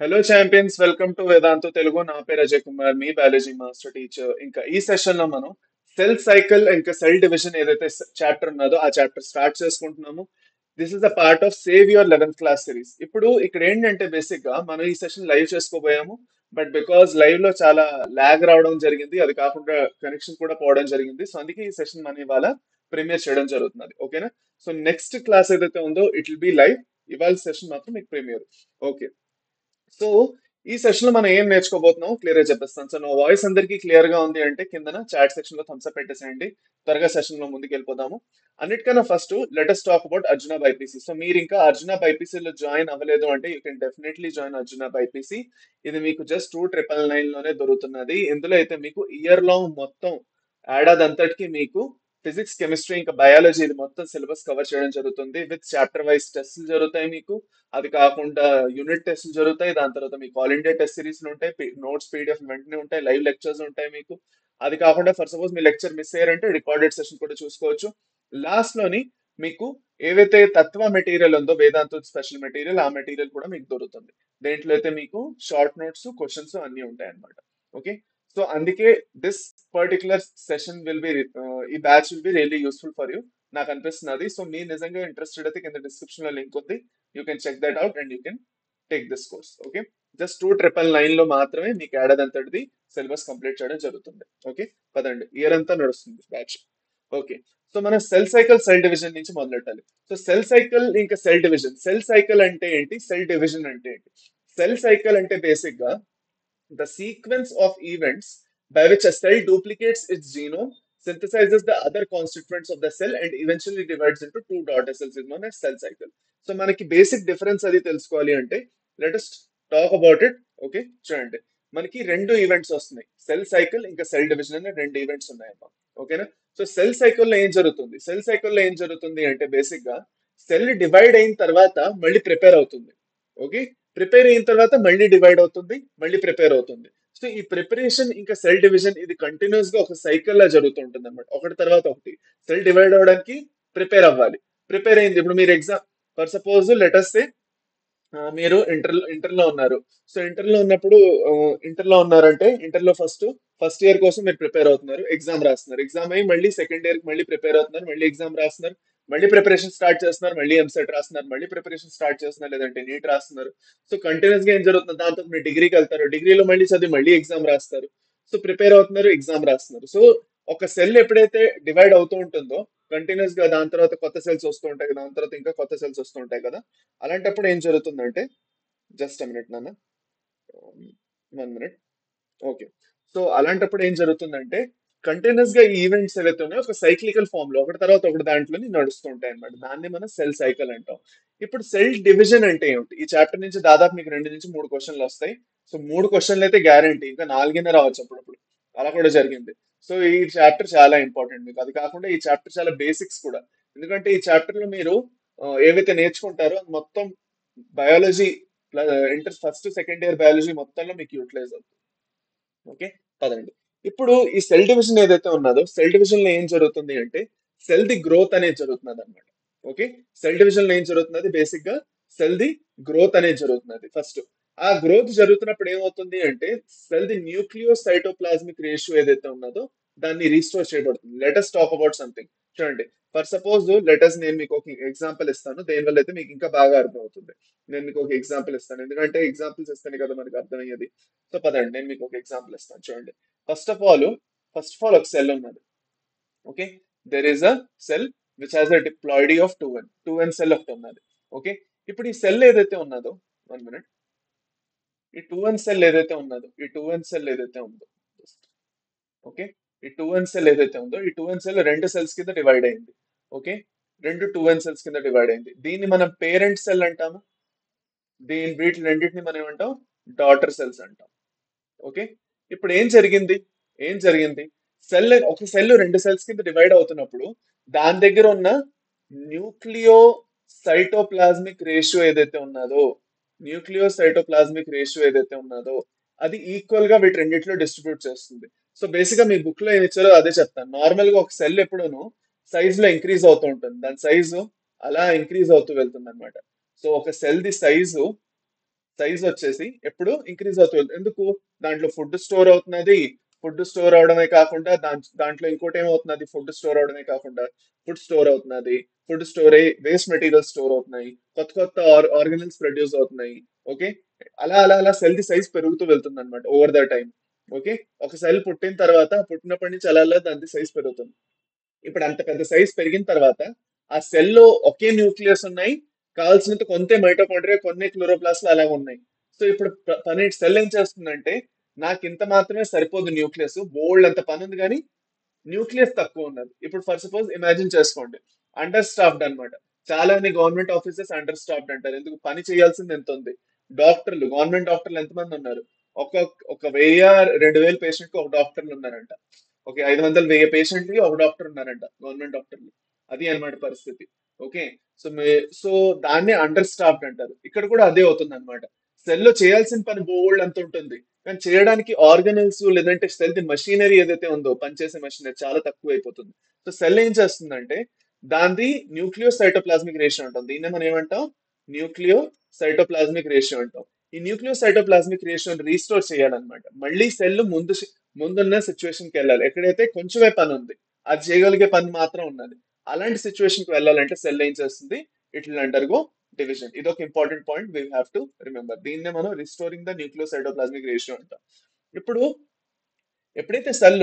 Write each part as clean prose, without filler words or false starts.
Hello champions, welcome to Vedantu Telugu. నా పేరు అజయ్ కుమార్, మీ బయాలజీ మాస్టర్ టీచర్. ఇంకా ఈ సెషన్ లో మనం సెల్ సైకిల్ ఇంకా సెల్ డివిజన్ ఏదైతే చాప్టర్ ఉన్నదో ఆ చాప్టర్ స్టార్ట్ చేసుకుంటున్నాము. This is the part of save your 11th class series. ఇప్పుడు ఇక్కడ ఏంటంటే బేసిక్ గా మనం ఈ సెషన్ లైవ్ చేసుకోబోయాము. బట్ బికాజ్ లైవ్ లో చాలా లాగ్ రావడం జరిగింది, అది కాకుండా కనెక్షన్ కూడా పోవడం జరిగింది. సో అందుకే ఈ సెషన్ మనం ఇవాళ ప్రీమియర్ చేయడం జరుగుతున్నది. ఓకేనా? సో నెక్స్ట్ క్లాస్ ఏదైతే ఉందో ఇట్ విల్ బి లైవ్. ఇవాళ సెషన్ మాత్రం మీకు ప్రీమియర్. ఓకే. సో ఈ సెషన్ లో మనం ఏం నేర్చుకోబోతున్నాం క్లియర్ గా చెప్పేస్తాను. సో నా వాయిస్ అందరికీ క్లియర్ గా ఉంది అంటే కిందన చాట్ సెక్షన్ లో థమ్స్ అప్ పెట్టేసేయండి. త్వరగా సెషన్ లో ముందుకు వెళ్ళిపోదాము. అన్నిటికన్నా first latest talk about Arjuna BiPC. So మీరు ఇంకా అర్జున బైపీసీలో జాయిన్ అవ్వలేదు అంటే you can definitely join Arjuna BiPC. ఇది మీకు జస్ట్ 2,999 లోనే దొరుకుతున్నది. ఇందులో అయితే మీకు ఇయర్ లాంగ్ మొత్తం ఏడాది అంతటికి మీకు ఫిజిక్స్, కెమిస్ట్రీ ఇంకా బయాలజీ ఇది మొత్తం సిలబస్ కవర్ చేయడం జరుగుతుంది. విత్ చాప్టర్ వైజ్ టెస్ట్లు జరుగుతాయి మీకు. అది కాకుండా యూనిట్ టెస్ట్లు జరుగుతాయి. దాని తర్వాత మీకు ఆల్ ఇండియా టెస్ట్ సిరీస్ ఉంటాయి, నోట్స్ పీడిఎఫ్ వెంటనే ఉంటాయి, లైవ్ లెక్చర్స్ ఉంటాయి మీకు. అది కాకుండా for suppose me lecture miss అయ్యారంటే రికార్డెడ్ సెషన్ కూడా చూసుకోవచ్చు. లాస్ట్ లోని మీకు ఏవైతే తత్వ మెటీరియల్ ఉందో వేదాంత స్పెషల్ మెటీరియల్, ఆ మెటీరియల్ కూడా మీకు దొరుకుతుంది. దేంట్లో అయితే మీకు షార్ట్ నోట్స్, క్వశ్చన్స్ అన్ని ఉంటాయి అన్నమాట. ఓకే. సో అందుకే this particular session will be, ఈ batch will be really useful for you. నాకు అనిపిస్తున్నది. సో మీరు నిజంగా ఇంట్రెస్టెడ్ అయితే కింద డిస్క్రిప్షన్ లో లింక్ ఉంది. You can check that out and you can take this course. Okay. Just 2,999 లో మాత్రమే మీకు ఏడాది అంతటిది సిలబస్ కంప్లీట్ చేయడం జరుగుతుంది. ఓకే. పదండి, ఇయర్ అంతా నడుస్తుంది బ్యాచ్. ఓకే. సో మనం సెల్ సైకిల్, సెల్ డివిజన్ నుంచి మొదలెట్టాలి. సో సెల్ సైకిల్ ఇంకా సెల్ డివిజన్. సెల్ సైకిల్ అంటే ఏంటి, సెల్ డివిజన్ అంటే ఏంటి? సెల్ సైకిల్ అంటే బేసిక్ గా the sequence of events by which a cell duplicates its genome, synthesizes the other constituents of the cell, and eventually divides into two daughter cells is known as cell cycle. So మనకి basic difference అది తెలుసుకోవాలి అంటే let us talk about it. Okay. చూడండి, మనకి రెండు events వస్తున్నాయి, cell cycle ఇంకా cell division అనే రెండు ఈవెంట్స్ ఉన్నాయమ్మా. ఓకేనా? సో సెల్ సైకిల్లో ఏం జరుగుతుంది, సెల్ సైకిల్లో ఏం జరుగుతుంది అంటే బేసిక్ గా సెల్ డివైడ్ అయిన తర్వాత మళ్ళీ ప్రిపేర్ అవుతుంది. ఓకే. ప్రిపేర్ అయిన తర్వాత మళ్ళీ డివైడ్ అవుతుంది, మళ్ళీ ప్రిపేర్ అవుతుంది. సో ఈ ప్రిపరేషన్ ఇంకా సెల్ డివిజన్ ఇది కంటిన్యూస్ గా ఒక సైకిల్ లా జరుగుతుంటుంది అనమాట, ఒకటి తర్వాత ఒకటి. సెల్ డివైడ్ అవడానికి ప్రిపేర్ అవ్వాలి. ప్రిపేర్ అయింది, ఇప్పుడు మీరు ఎగ్జామ్ ఫర్ సపోజ్ లెటస్ సే మీరు ఇంటర్ లో ఉన్నారు. సో ఇంటర్ లో ఉన్నప్పుడు, ఇంటర్ లో ఉన్నారంటే ఇంటర్ లో ఫస్ట్ ఇయర్ కోసం మీరు ప్రిపేర్ అవుతున్నారు, ఎగ్జామ్ రాస్తున్నారు. ఎగ్జామ్ అయ్యి మళ్ళీ సెకండ్ ఇయర్ కి మళ్ళీ ప్రిపేర్ అవుతున్నారు, మళ్ళీ ఎగ్జామ్ రాస్తున్నారు, మళ్ళీ ప్రిపరేషన్ స్టార్ట్ చేస్తున్నారు, మళ్ళీ ఎంసెట్ రాస్తున్నారు, మళ్ళీ ప్రిపరేషన్ స్టార్ట్ చేస్తున్నారు, లేదంటే నీట్ రాస్తున్నారు. సో కంటిన్యూస్ గా ఏం జరుగుతుంది, దాంతో మీరు డిగ్రీకి వెళ్తారు, డిగ్రీలో మళ్ళీ చదివి మళ్ళీ ఎగ్జామ్ రాస్తారు. సో ప్రిపేర్ అవుతున్నారు, ఎగ్జామ్ రాస్తున్నారు. సో ఒక సెల్ ఎప్పుడైతే డివైడ్ అవుతూ ఉంటుందో కంటిన్యూస్ గా దాని తర్వాత కొత్త సెల్స్ వస్తూ ఉంటాయి కదా, దాని తర్వాత ఇంకా కొత్త సెల్స్ వస్తూ ఉంటాయి కదా. అలాంటప్పుడు ఏం జరుగుతుందంటే, జస్ట్ మినిట్ నాన్న, 1 మినిట్. ఓకే. సో అలాంటప్పుడు ఏం జరుగుతుందంటే కంటిన్యూస్ గా ఈ ఈవెంట్స్ ఏవైతే ఉన్నాయో ఒక సైక్లికల్ ఫామ్ లో ఒకటి తర్వాత ఒకటి దాంట్లోని నడుస్తూ ఉంటాయి అనమాట. దాన్ని మనం సెల్ సైకిల్ అంటాం. ఇప్పుడు సెల్ డివిజన్ అంటే ఏమిటి, ఈ చాప్టర్ నుంచి దాదాపు మీకు 2 నుంచి 3 క్వశ్చన్లు వస్తాయి. సో 3 క్వశ్చన్లు అయితే గ్యారంటీ, ఇంకా 4 రావచ్చు అప్పుడప్పుడు. అలా కూడా జరిగింది. సో ఈ చాప్టర్ చాలా ఇంపార్టెంట్ మీకు. అది కాకుండా ఈ చాప్టర్ చాలా బేసిక్స్ కూడా. ఎందుకంటే ఈ చాప్టర్ లో మీరు ఏవైతే నేర్చుకుంటారో అది మొత్తం biology, inter first second year biology మొత్తంలో మీకు యూటిలైజ్ అవుతుంది. ఓకే. పదండి. ఇప్పుడు ఈ సెల్ డివిజన్ ఏదైతే ఉన్నదో సెల్ డివిజన్ లో ఏం జరుగుతుంది అంటే సెల్ ది గ్రోత్ అనేది జరుగుతున్నది అనమాట. ఓకే. సెల్ డివిజన్ లో ఏం జరుగుతున్నది, బేసిక్ గా సెల్ ది గ్రోత్ అనేది జరుగుతున్నది ఫస్ట్. ఆ గ్రోత్ జరుగుతున్నప్పుడు ఏమవుతుంది అంటే cell the nucleocytoplasmic ratio ఏదైతే ఉన్నదో దాన్ని రీస్టోర్ చేయబడుతుంది. Let us talk about something. చూడండి, ఫర్ సపోజ్ లెటస్, నేను మీకు ఒక ఎగ్జాంపుల్ ఇస్తాను, దేనివల్ల అయితే మీకు ఇంకా బాగా అర్థమవుతుంది. నేను మీకు ఒక ఎగ్జాంపుల్ ఇస్తాను, ఎందుకంటే ఎగ్జాంపుల్స్ ఇస్తేనే కదా మనకి అర్థమయ్యేది. సో పదండి, నేను మీకు ఒక ఎగ్జాంపుల్ ఇస్తాను. చూడండి, ఫస్ట్ ఆఫ్ ఆల్ ఒక సెల్ ఉన్నది. Okay. There is a cell which has a diploidy of 2n cell ఒకటి ఉన్నది. ఓకే. ఇప్పుడు ఈ సెల్ ఏదైతే ఉన్నదో, 1 మినిట్, ఈ టూ ఎన్ సెల్ ఏదైతే ఉందో, ఓకే, ఈ టూ ఎన్ సెల్ ఏదైతే ఉందో ఈ టూ ఎన్ సెల్ రెండు సెల్స్ కింద డివైడ్ అయింది. ఓకే. రెండు టూ ఎన్ సెల్స్ కింద డివైడ్ అయింది. దీన్ని మనం పేరెంట్ సెల్ అంటాము. వీటి రెండింటిని మనం ఏమంటాం, డాటర్ సెల్స్ అంటాం. ఓకే. ఇప్పుడు ఏం జరిగింది ఒక సెల్ రెండు సెల్స్ కింద డివైడ్ అవుతున్నప్పుడు దాని దగ్గర ఉన్న న్యూక్లియో సైటోప్లాస్మిక్ రేషియో ఏదైతే ఉన్నదో అది ఈక్వల్ గా వీటి రెండిట్లో డిస్ట్రిబ్యూట్ చేస్తుంది. సో బేసిక్ గా మీ బుక్ లో ఏమి ఇచ్చారో అదే చెప్తాను. నార్మల్ గా ఒక సెల్ ఎప్పుడూను సైజ్ లో ఇంక్రీజ్ అవుతూ ఉంటుంది, దాని సైజు అలా ఇంక్రీజ్ అవుతూ వెళ్తుంది అనమాట. సో ఒక సెల్ ది సైజు సైజ్ వచ్చేసి ఎప్పుడు ఇంక్రీజ్ అవుతుంది. ఎందుకు? దాంట్లో ఫుడ్ స్టోర్ అవుతున్నది. ఫుడ్ స్టోర్ అవడమే కాకుండా దాంట్లో ఇంకోటి ఏమవుతున్నది? ఫుడ్ స్టోర్ అవడమే కాకుండా ఫుడ్ స్టోర్ అవుతున్నది. ఫుడ్ స్టోర్ అయ్యి వేస్ట్ మెటీరియల్ స్టోర్ అవుతున్నాయి. కొత్త కొత్త ఆర్గనల్స్ ప్రొడ్యూస్ అవుతున్నాయి. ఓకే, అలా అలా అలా సెల్ ది సైజ్ పెరుగుతూ వెళ్తుంది అనమాట ఓవర్ ద టైం. ఓకే, ఒక సెల్ పుట్టిన తర్వాత పుట్టినప్పటి నుంచి అలా అలా దాని సైజ్ పెరుగుతుంది. ఇప్పుడు అంత పెద్ద సైజ్ పెరిగిన తర్వాత ఆ సెల్ లో ఒకే న్యూక్లియస్ ఉన్నాయి, కావాల్సినంత కొంతే మైటోకాండ్రియా, కొన్ని క్లోరోప్లాస్ట్లు అలా ఉన్నాయి. సో ఇప్పుడు పని సెల్ ఏం చేస్తుందంటే, నాకు ఇంత మాత్రమే సరిపోదు న్యూక్లియస్, బోల్డ్ అంత పని ఉంది కానీ న్యూక్లియస్ తక్కువ ఉన్నది. ఇప్పుడు ఫర్ సపోజ్ ఇమాజిన్ చేసుకోండి, అండర్ స్టాఫ్డ్ అన్నమాట. చాలా మంది గవర్నమెంట్ ఆఫీసెస్ అండర్ స్టాఫ్డ్ అంటారు. ఎందుకు? పని చేయాల్సింది ఎంత ఉంది. డాక్టర్లు, గవర్నమెంట్ డాక్టర్లు ఎంతమంది ఉన్నారు? ఒక ఒక 1000 2000 పేషెంట్ కి ఒక డాక్టర్లు ఉన్నారంట. ఓకే, 500 1000 పేషెంట్ కి ఒక డాక్టర్ ఉన్నారంట, గవర్నమెంట్ డాక్టర్లు. అది అన్నమాట పరిస్థితి. ఓకే, సో సో దాన్ని అండర్ స్టాఫ్డ్ అంటారు. ఇక్కడ కూడా అదే అవుతుంది అనమాట. సెల్ లో చేయాల్సిన పని బోల్డ్ అంత ఉంటుంది, కానీ చేయడానికి ఆర్గనల్స్ లేదంటే సెల్ ది మషీనరీ ఏదైతే ఉందో, పనిచేసే మషీనరీ చాలా తక్కువ అయిపోతుంది. సో సెల్ ఏం చేస్తుందంటే, దానిది న్యూక్లియో సైటోప్లాస్మిక్ రేషియో ఉంటుంది. దీన్నే మనం ఏమంటాం? న్యూక్లియో సైటోప్లాస్మిక్ రేషియో అంటాం. ఈ న్యూక్లియో సైటోప్లాస్మిక్ రేషియోని రీస్టోర్ చేయాలన్నమాట. మళ్ళీ సెల్ ముందున్న సిచ్యువేషన్ కి వెళ్ళాలి. ఎక్కడైతే కొంచెమే పని ఉంది, అది చేయగలిగే పని మాత్రం ఉన్నది, అలాంటి సిచ్యువేషన్ కి వెళ్ళాలంటే సెల్ ఏం చేస్తుంది? It will undergo division. ఇది ఒక important point we have to remember. దీన్నే మనం restoring the Nucleo cytoplasmic ratio అంటాం. ఇప్పుడు ఎప్పుడైతే సెల్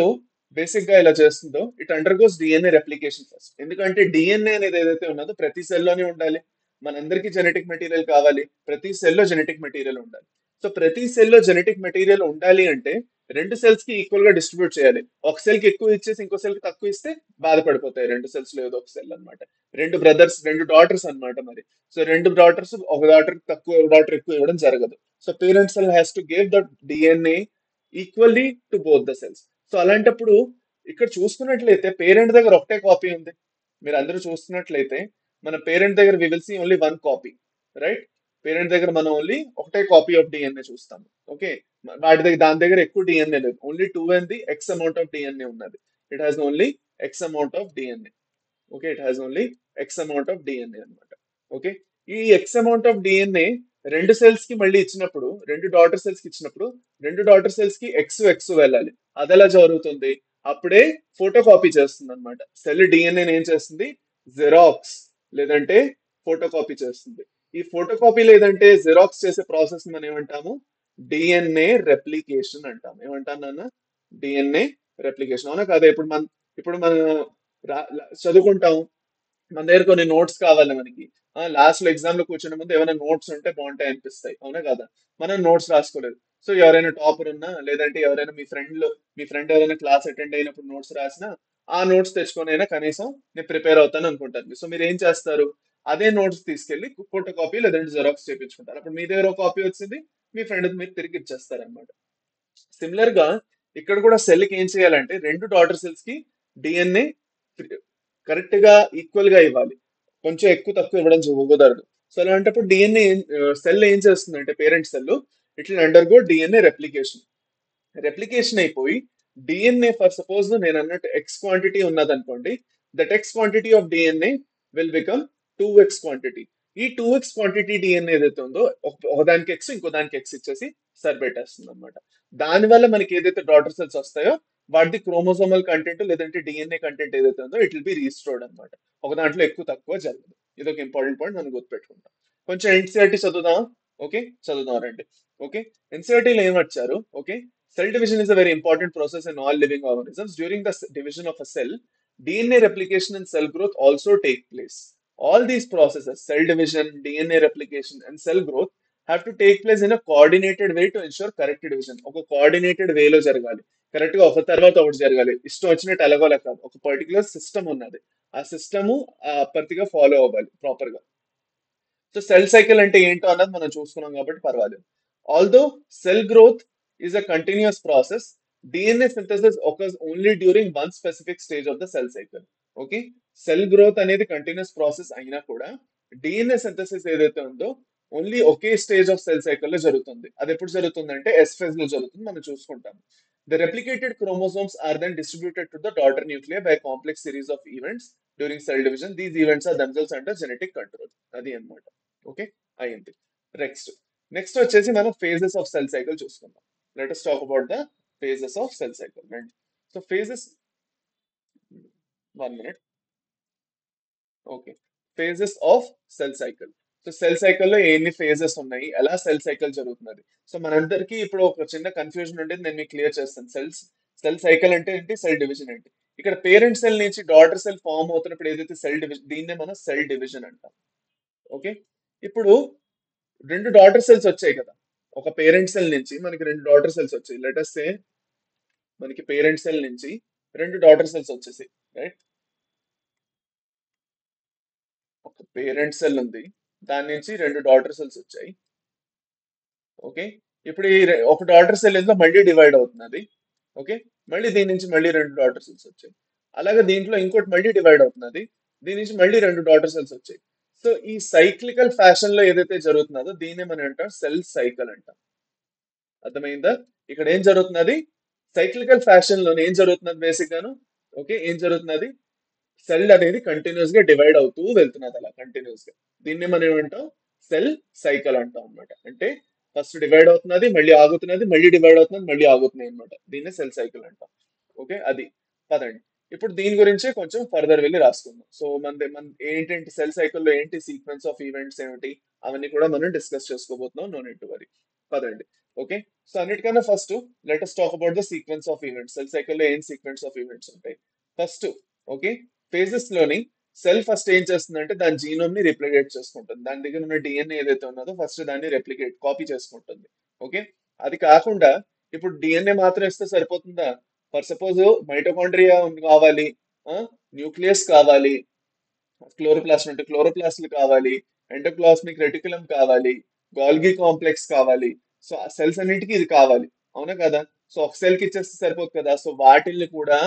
బేసిక్ గా ఇలా చేస్తుందో, it undergoes DNA replication first. ఎందుకంటే డిఎన్ఏ అనేది ఏదైతే ఉన్నదో ప్రతి సెల్లోనే ఉండాలి. మనందరికీ జెనెటిక్ మెటీరియల్ కావాలి, ప్రతి సెల్లో జెనెటిక్ మెటీరియల్ ఉండాలి. సో ప్రతి సెల్లో జెనెటిక్ మెటీరియల్ ఉండాలి అంటే రెండు సెల్స్ కి ఈక్వల్ గా డిస్ట్రిబ్యూట్ చేయాలి. ఒక సెల్ కి ఎక్కువ ఇచ్చేసి ఇంకో సెల్ కి తక్కువ ఇస్తే బాధపడిపోతాయి రెండు సెల్స్ లో ఏదో ఒక సెల్ అన్నమాట. రెండు బ్రదర్స్, రెండు డాటర్స్ అన్నమాట మరి. సో రెండు డాటర్స్, ఒక డాటర్ తక్కువ ఒక డాటర్ ఎక్కువ ఇవ్వడం జరగదు. So parent cell has to give the DNA equally to both the cells. So అలాంటప్పుడు ఇక్కడ చూసుకున్నట్లయితే పేరెంట్ దగ్గర ఒకటే కాపీ ఉంది. మీరు అందరూ చూస్తున్నట్లయితే మన పేరెంట్ దగ్గర we will see only one copy, right? Parent దగ్గర మనం ఓన్లీ ఒకటే కాపీ ఆఫ్ డిఎన్ఏ చూస్తాము. ఓకే, దాని దగ్గర ఎక్కువ డిఎన్ఏ లేదు, only two and the X amount of DNA ఉన్నది. It has only X amount of DNA. Okay, it has only X amount of DNA అనమాట. ఓకే, ఈ ఎక్స్ అమౌంట్ ఆఫ్ డిఎన్ఏ రెండు cells కి మళ్ళీ ఇచ్చినప్పుడు, రెండు డాటర్ సెల్స్ కి ఇచ్చినప్పుడు, రెండు డాటర్ సెల్స్ కి ఎక్స్ ఎక్స్ వెళ్ళాలి. అది ఎలా జరుగుతుంది? అప్పుడే ఫోటో కాపీ చేస్తుంది అనమాట. సెల్ డిఎన్ఏ ఏం చేస్తుంది? జెరాక్స్ లేదంటే ఫోటో కాపీ చేస్తుంది. ఈ ఫోటో కాపీ లేదంటే జెరాక్స్ చేసే ప్రాసెస్ మనం ఏమంటాము? డిఎన్ఏ రెప్లికేషన్ అంటాం. ఏమంటాం నాన్న? DNA replication. అవునా కదా? ఇప్పుడు మనం చదువుకుంటాం, మన దగ్గర కొన్ని నోట్స్ కావాలి మనకి. లాస్ట్ లో ఎగ్జామ్ లో కూర్చునే ముందు ఏమైనా నోట్స్ ఉంటే బాగుంటాయి అనిపిస్తాయి, అవునా కదా? మనం నోట్స్ రాసుకోలేదు. సో ఎవరైనా టాపర్ ఉన్నా, లేదంటే ఎవరైనా మీ ఫ్రెండ్ ఎవరైనా క్లాస్ అటెండ్ అయినప్పుడు నోట్స్ రాసినా, ఆ నోట్స్ తెచ్చుకొని అయినా కనీసం నేను ప్రిపేర్ అవుతాను అనుకుంటాను. సో మీరు ఏం చేస్తారు? అదే నోట్స్ తీసుకెళ్లి ఫోటో కాపీ లేదంటే జెరాక్స్ చేయించుకుంటారు. అప్పుడు మీ దగ్గర ఒక కాపీ వచ్చింది, మీ ఫ్రెండ్ మీరు తిరిగి ఇచ్చేస్తారు అనమాట. సిమిలర్ గా ఇక్కడ కూడా సెల్ కి ఏం చేయాలంటే, రెండు డాటర్ సెల్స్ కి డిఎన్ఏ కరెక్ట్ గా ఈక్వల్ గా ఇవ్వాలి. కొంచెం ఎక్కువ తక్కువ ఇవ్వడం కుదరదు. సో అలాంటప్పుడు డిఎన్ఏ సెల్ ఏం చేస్తుందంటే, పేరెంట్ సెల్ ఇట్లా అండర్గో డిఎన్ఏ రెప్లికేషన్. రెప్లికేషన్ అయిపోయి డిఎన్ఏ, ఫర్ సపోజ్ నేను అన్నట్టు ఎక్స్ క్వాంటిటీ ఉన్నది అనుకోండి, that X quantity of DNA will become 2x quantity. ఈ 2x క్వాంటిటీ డిఎన్ఏ ఏదైతే ఉందో, ఒకదానికి ఎక్స్ ఇంకో దానికి ఎక్స్ ఇచ్చేసి సరిపెట్టేస్తుంది అనమాట. దానివల్ల మనకి ఏదైతే డాటర్ సెల్స్ వస్తాయో, వాటిది క్రోమోసోమల్ కంటెంట్ లేదంటే డిఎన్ఏ కంటెంట్ ఏదైతే ఉందో ఇట్ విల్ బి రీస్టోర్డ్ అనమాట. ఒక దాంట్లో ఎక్కువ తక్కువ జరగదు. ఇది ఒక ఇంపార్టెంట్ పాయింట్, మనం గుర్తుపెట్టుకుంటాం. కొంచెం ఎన్సీఆర్టీ చదువుదాం. ఓకే, చదువుదాం రండి. ఓకే, ఎన్సీఆర్టీలో ఏం వచ్చారు? Okay, cell division is a very important process in all living organisms. During the division of a cell, DNA replication and cell growth also take place. All these processes, cell division, DNA replication, and cell growth, have to take place in a coordinated way to ensure correct division. ఒక coordinated way లో జరగాలి. Correct గా ఒక తర్వాత ఒకటి జరగాలి. ఇష్టం వచ్చినట్టు ఎలాగోలా కాదు. ఒక పర్టికులర్ సిస్టమ్ ఉన్నది, ఆ సిస్టమ్ పర్తిగా ఫాలో అవ్వాలి ప్రాపర్ గా. సో సెల్ సైకిల్ అంటే ఏంటో అన్నది మనం చూసుకున్నాం కాబట్టి పర్వాలేదు. Although cell growth is a continuous process, DNA synthesis occurs only during one specific stage of the cell cycle. Okay, cell growth అనేది కంటిన్యూస్ ప్రాసెస్ అయినా కూడా డిఎన్ఏ సింథసిస్ ఏదైతే ఉందో only okay stage of cell cycle లో జరుగుతుంది. అది ఎప్పుడు జరుగుతుందంటే ఎస్ ఫేజ్ లో జరుగుతుంది, మనం చూసుకుంటాం. The replicated chromosomes are then distributed to the daughter nuclei by a complex series of events during cell division. These events are themselves under genetic control. అది అన్నమాట. ఓకే, అయింది. నెక్స్ట్, నెక్స్ట్ వచ్చేసి మనం phases of cell cycle చూసుకుందాం. Let us talk about the phases of cell cycle. రండి. So phases, 1 minute. Okay. Phases of cell cycle. So cell సైకిల్లో ఎన్ని phases ఉన్నాయి, ఎలా సెల్ సైకిల్ జరుగుతున్నది. సో మనందరికీ ఇప్పుడు ఒక చిన్న కన్ఫ్యూజన్ ఉండేది, నేను మీకు క్లియర్ చేస్తాను. సెల్ సైకిల్ అంటే ఏంటి, సెల్ డివిజన్ ఏంటి. ఇక్కడ పేరెంట్ సెల్ నుంచి డాటర్ సెల్ ఫామ్ అవుతున్నప్పుడు ఏదైతే సెల్ డివిజన్, దీన్నే మనం సెల్ డివిజన్ అంటాం. ఓకే. ఇప్పుడు రెండు డాటర్ సెల్స్ వచ్చాయి కదా, ఒక పేరెంట్ సెల్ నుంచి మనకి రెండు డాటర్ సెల్స్ వచ్చాయి. లెట్ అస్ సే మనకి పేరెంట్ సెల్ నుంచి రెండు డాటర్ సెల్స్ వచ్చేసాయి, రైట్. ఒక పేరెంట్ సెల్ ఉంది, దాని నుంచి రెండు డాటర్ సెల్స్ వచ్చాయి. ఓకే. ఇప్పుడు ఒక డాటర్ సెల్ ఏదో మళ్ళీ డివైడ్ అవుతున్నది. ఓకే. మళ్ళీ దీని నుంచి మళ్ళీ రెండు డాటర్ సెల్స్ వచ్చాయి. అలాగే దీంట్లో ఇంకోటి మళ్ళీ డివైడ్ అవుతున్నది, దీని నుంచి మళ్ళీ రెండు డాటర్ సెల్స్ వచ్చాయి. సో ఈ సైక్లికల్ ఫ్యాషన్ లో ఏదైతే జరుగుతున్నదో దీన్నే మనం అంటాం సెల్ సైకిల్ అంటాం. అర్థమైందా. ఇక్కడ ఏం జరుగుతున్నది, సైక్లికల్ ఫ్యాషన్ లో ఏం జరుగుతున్నది బేసిక్ గాను. ఓకే. ఏం జరుగుతున్నది, సెల్ అనేది కంటిన్యూస్ గా డివైడ్ అవుతూ వెళ్తున్నది అలా కంటిన్యూస్ గా. దీన్ని మనం ఏమంటాం, సెల్ సైకిల్ అంటాం అనమాట. అంటే ఫస్ట్ డివైడ్ అవుతున్నది, మళ్ళీ ఆగుతున్నది, మళ్ళీ డివైడ్ అవుతున్నది, మళ్ళీ ఆగుతున్నాయి అనమాట. దీన్ని సెల్ సైకిల్ అంటాం. ఓకే. అది పదండి. ఇప్పుడు దీని గురించి కొంచెం ఫర్దర్ వెళ్ళి రాసుకుందాం. సో మన ఏంటంటే సెల్ సైకిల్లో ఏంటి సీక్వెన్స్ ఆఫ్ ఈవెంట్స్ ఏమిటి, అవన్నీ కూడా మనం డిస్కస్ చేసుకోబోతున్నాం. No need to worry. పదండి. ఓకే. సో అన్నిటికన్నా first let us talk about the sequence of events. Cell సైకిల్లో ఏం సీక్వెన్స్ ఆఫ్ ఈవెంట్స్ ఉంటాయి. ఫస్ట్, ఓకే, ఫేజెస్ లోని సెల్ ఫస్ట్ ఏం చేస్తుందంటే దాని జీనోమ్ ని రిప్లికేట్ చేసుకుంటుంది. దాని దగ్గర ఉన్న డిఎన్ఏ ఏదైతే ఉన్నదో ఫస్ట్ దాన్ని రెప్లికేట్ కాపీ చేసుకుంటుంది. ఓకే. అది కాకుండా ఇప్పుడు డిఎన్ఏ మాత్రం ఇస్తే సరిపోతుందా. ఫర్ సపోజ్ మైటోకాండ్రియా కావాలి, న్యూక్లియస్ కావాలి, క్లోరోప్లాస్ట్ అంటే క్లోరోప్లాస్ట్లు కావాలి, ఎండోప్లాస్మిక్ రెటిక్యులం కావాలి, గాల్గి కాంప్లెక్స్ కావాలి. సో ఆ సెల్స్ అన్నిటికీ ఇది కావాలి, అవునా కదా. సో ఒక సెల్ కి ఇచ్చేస్తే సరిపోదు కదా. సో వాటిల్ని కూడా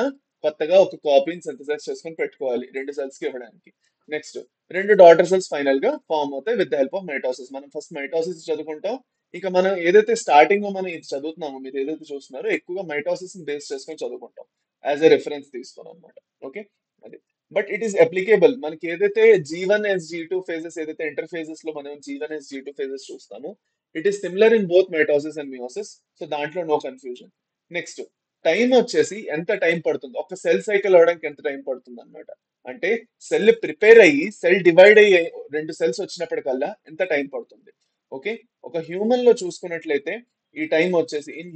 కొత్తగా ఒక కాపీని సింథసైజ్ చేసుకొని పెట్టుకోవాలి రెండు సెల్స్ కి ఇవ్వడానికి. నెక్స్ట్, రెండు డాటర్ సెల్స్ ఫైనల్ గా ఫామ్ అవుతాయి with the help of mitosis. మనం ఫస్ట్ మైటోసిస్ చదువుకుంటాం. ఇక మనం ఏదైతే స్టార్టింగ్ లో మనం ఇది చదువుతున్నామో, మీరు ఏదైతే చూస్తున్నారో ఎక్కువగా మైటోసిస్ బేస్ చేసుకొని చదువుకుంటాం, యాజ్ ఎ రిఫరెన్స్ తీసుకొని అనమాట. ఓకే. అది. బట్ ఇట్ ఈస్ అప్లికేబుల్ మనకి ఏదైతే G1 S G2 ఫేజెస్, ఏదైతే ఇంటర్ ఫేజెస్ లో మనం G1 S G2 ఫేజెస్ చూస్తామో, it is similar in both mitosis and meiosis. So దాంట్లో నో కన్ఫ్యూజన్. నెక్స్ట్, టైం వచ్చేసి ఎంత టైం పడుతుంది, ఒక సెల్ సైకిల్ అవడానికి ఎంత టైం పడుతుంది అనమాట. అంటే సెల్ ప్రిపేర్ అయ్యి సెల్ డివైడ్ అయ్యి రెండు సెల్స్ వచ్చినప్పటికల్లా ఎంత టైం పడుతుంది. ఓకే. ఒక హ్యూమన్ లో చూసుకున్నట్లయితే ఈ టైం వచ్చేసి in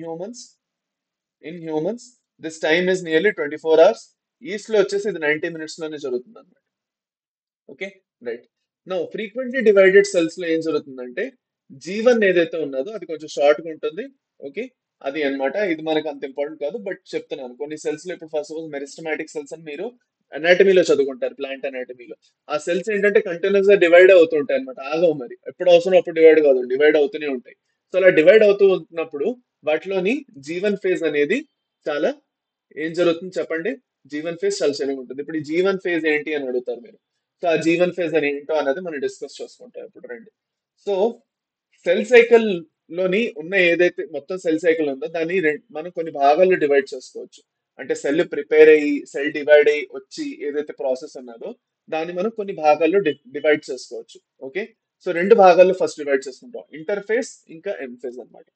humans this time is nearly 24 hours. Yeast లో వచ్చేసి ఇది 90 minutes లోనే జరుగుతుంది అనమాట. Okay. Right. No frequently divided cells లో ఏం జరుగుతుందంటే G1 ఏదైతే ఉన్నదో అది కొంచెం షార్ట్ గా ఉంటుంది. ఓకే. అది అన్నమాట. ఇది మనకు అంత ఇంపార్టెంట్ కాదు, బట్ చెప్తున్నాను. కొన్ని సెల్స్ లో ఇప్పుడు ఫస్ట్ సపోజ్ మెరిస్టమాటిక్ సెల్స్ అని మీరు అనాటమీలో చదువుకుంటారు, ప్లాంట్ అనాటమీలో. ఆ సెల్స్ ఏంటంటే కంటిన్యూస్ గా డివైడ్ అవుతూ ఉంటాయి అనమాట, ఆగవు. మరి ఎప్పుడు అవసరం అప్పుడు డివైడ్ కాదు, డివైడ్ అవుతూనే ఉంటాయి. సో అలా డివైడ్ అవుతూ ఉన్నప్పుడు వాటిలోని G1 ఫేజ్ అనేది చాలా, ఏం జరుగుతుంది చెప్పండి, G1 ఫేజ్ చాలా చిన్నగా ఉంటుంది. ఇప్పుడు ఈ G1 ఫేజ్ ఏంటి అని అడుగుతారు మీరు. సో ఆ G1 ఫేజ్ అని ఏంటో అన్నది మనం డిస్కస్ చేసుకుంటాం ఇప్పుడు, రండి. సో సెల్ సైకిల్ లోని ఉన్న ఏదైతే మొత్తం సెల్ సైకిల్ ఉందో దాన్ని మనం కొన్ని భాగాల్లో డివైడ్ చేసుకోవచ్చు. అంటే సెల్ ప్రిపేర్ అయ్యి సెల్ డివైడ్ అయ్యి వచ్చి ఏదైతే ప్రాసెస్ ఉన్నదో దాన్ని మనం కొన్ని భాగాల్లో డివైడ్ చేసుకోవచ్చు. ఓకే. సో రెండు భాగాల్లో ఫస్ట్ డివైడ్ చేసుకుంటాం, ఇంటర్ఫేస్ ఇంకా ఎంఫేజ్ అన్నమాట.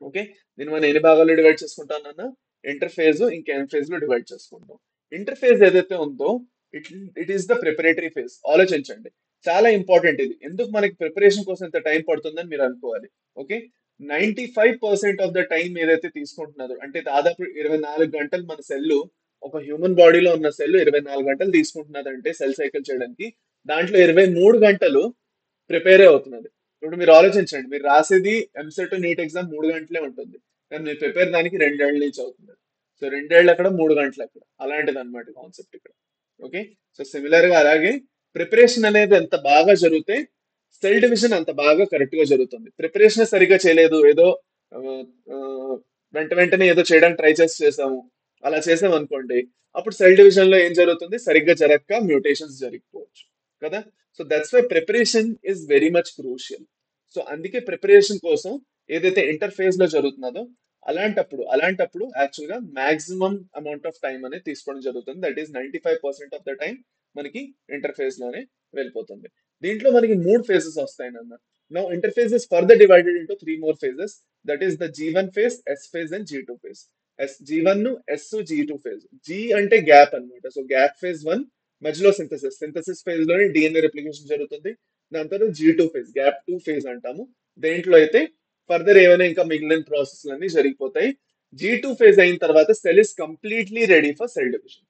ఓకే. దీన్ని మనం ఎన్ని భాగాల్లో డివైడ్ చేసుకుంటాం, ఇంటర్ఫేజ్ ఇంకా ఎన్ ఫేజ్ లో డివైడ్ చేసుకుంటాం. ఇంటర్ఫేజ్ ఏదైతే ఉందో it it is the preparatory phase. ఆలోచించండి, చాలా ఇంపార్టెంట్ ఇది. ఎందుకు మనకి ప్రిపరేషన్ కోసం ఇంత టైం పడుతుందని మీరు అనుకోవాలి. ఓకే. 95% ఆఫ్ ద టైం ఏదైతే తీసుకుంటున్నదో, అంటే దాదాపు 24 గంటలు మన సెల్, ఒక హ్యూమన్ బాడీలో ఉన్న సెల్ 24 గంటలు తీసుకుంటున్నదంటే సెల్ సైకిల్ చేయడానికి, దాంట్లో 23 గంటలు ప్రిపేర్ అవుతున్నది. ఇప్పుడు మీరు ఆలోచించండి, మీరు రాసేది ఎంసెట్ నీట్ ఎగ్జామ్ 3 గంటలే ఉంటుంది, కానీ మీరు ప్రిపేర్ దానికి 2 ఏళ్ల నుంచి అవుతుంది. సో 2 ఏళ్ళు అక్కడ, 3 గంటలు అక్కడ, అలాంటిది అనమాట కాన్సెప్ట్ ఇక్కడ. ఓకే. సో సిమిలర్ గా అలాగే ప్రిపరేషన్ అనేది ఎంత బాగా జరిగితే సెల్ డివిజన్ అంత బాగా కరెక్ట్ గా జరుగుతుంది. ప్రిపరేషన్ సరిగ్గా చేయలేదు, ఏదో ఆ, ఆ, వెంట వెంటనే ఏదో చేయడానికి ట్రై చేసాము, అలా చేసాం అనుకోండి, అప్పుడు సెల్ డివిజన్ లో ఏం జరుగుతుంది, సరిగ్గా జరగక మ్యూటేషన్స్ జరిగిపోవచ్చు కదా. So that's why preparation is very much crucial. So అందుకే ప్రిపరేషన్ కోసం ఏదైతే ఇంటర్ఫేస్ లో జరుగుతున్నదో అలాంటప్పుడు యాక్చువల్ గా మాక్సిమం అమౌంట్ ఆఫ్ టైం అనేది తీసుకోవడం జరుగుతుంది. That is 95% of the time మనకి ఇంటర్ఫేస్ లోనే వెళ్ళిపోతుంది. దీంట్లో మనకి 3 ఫేజెస్ వస్తాయి నాన్న. Now interphase is further divided into three more phases. That is the G1 phase, S phase and G2 phase. G1 ను S G2 phase. G అంటే gap అన్నమాట. సో గ్యాప్ ఫేజ్ 1 మధ్యలో సింథసిస్ ఫేజ్ లోనే DNA replication జరుగుతుంది. దాని తర్వాత G2 phase gap 2 phase అంటాము. దేంట్లో అయితే ఫర్దర్ ఏమైనా ఇంకా మిగిలిన ప్రాసెస్ అన్ని జరిగిపోతాయి. G2 ఫేజ్ అయిన తర్వాత cell is completely ready for cell division.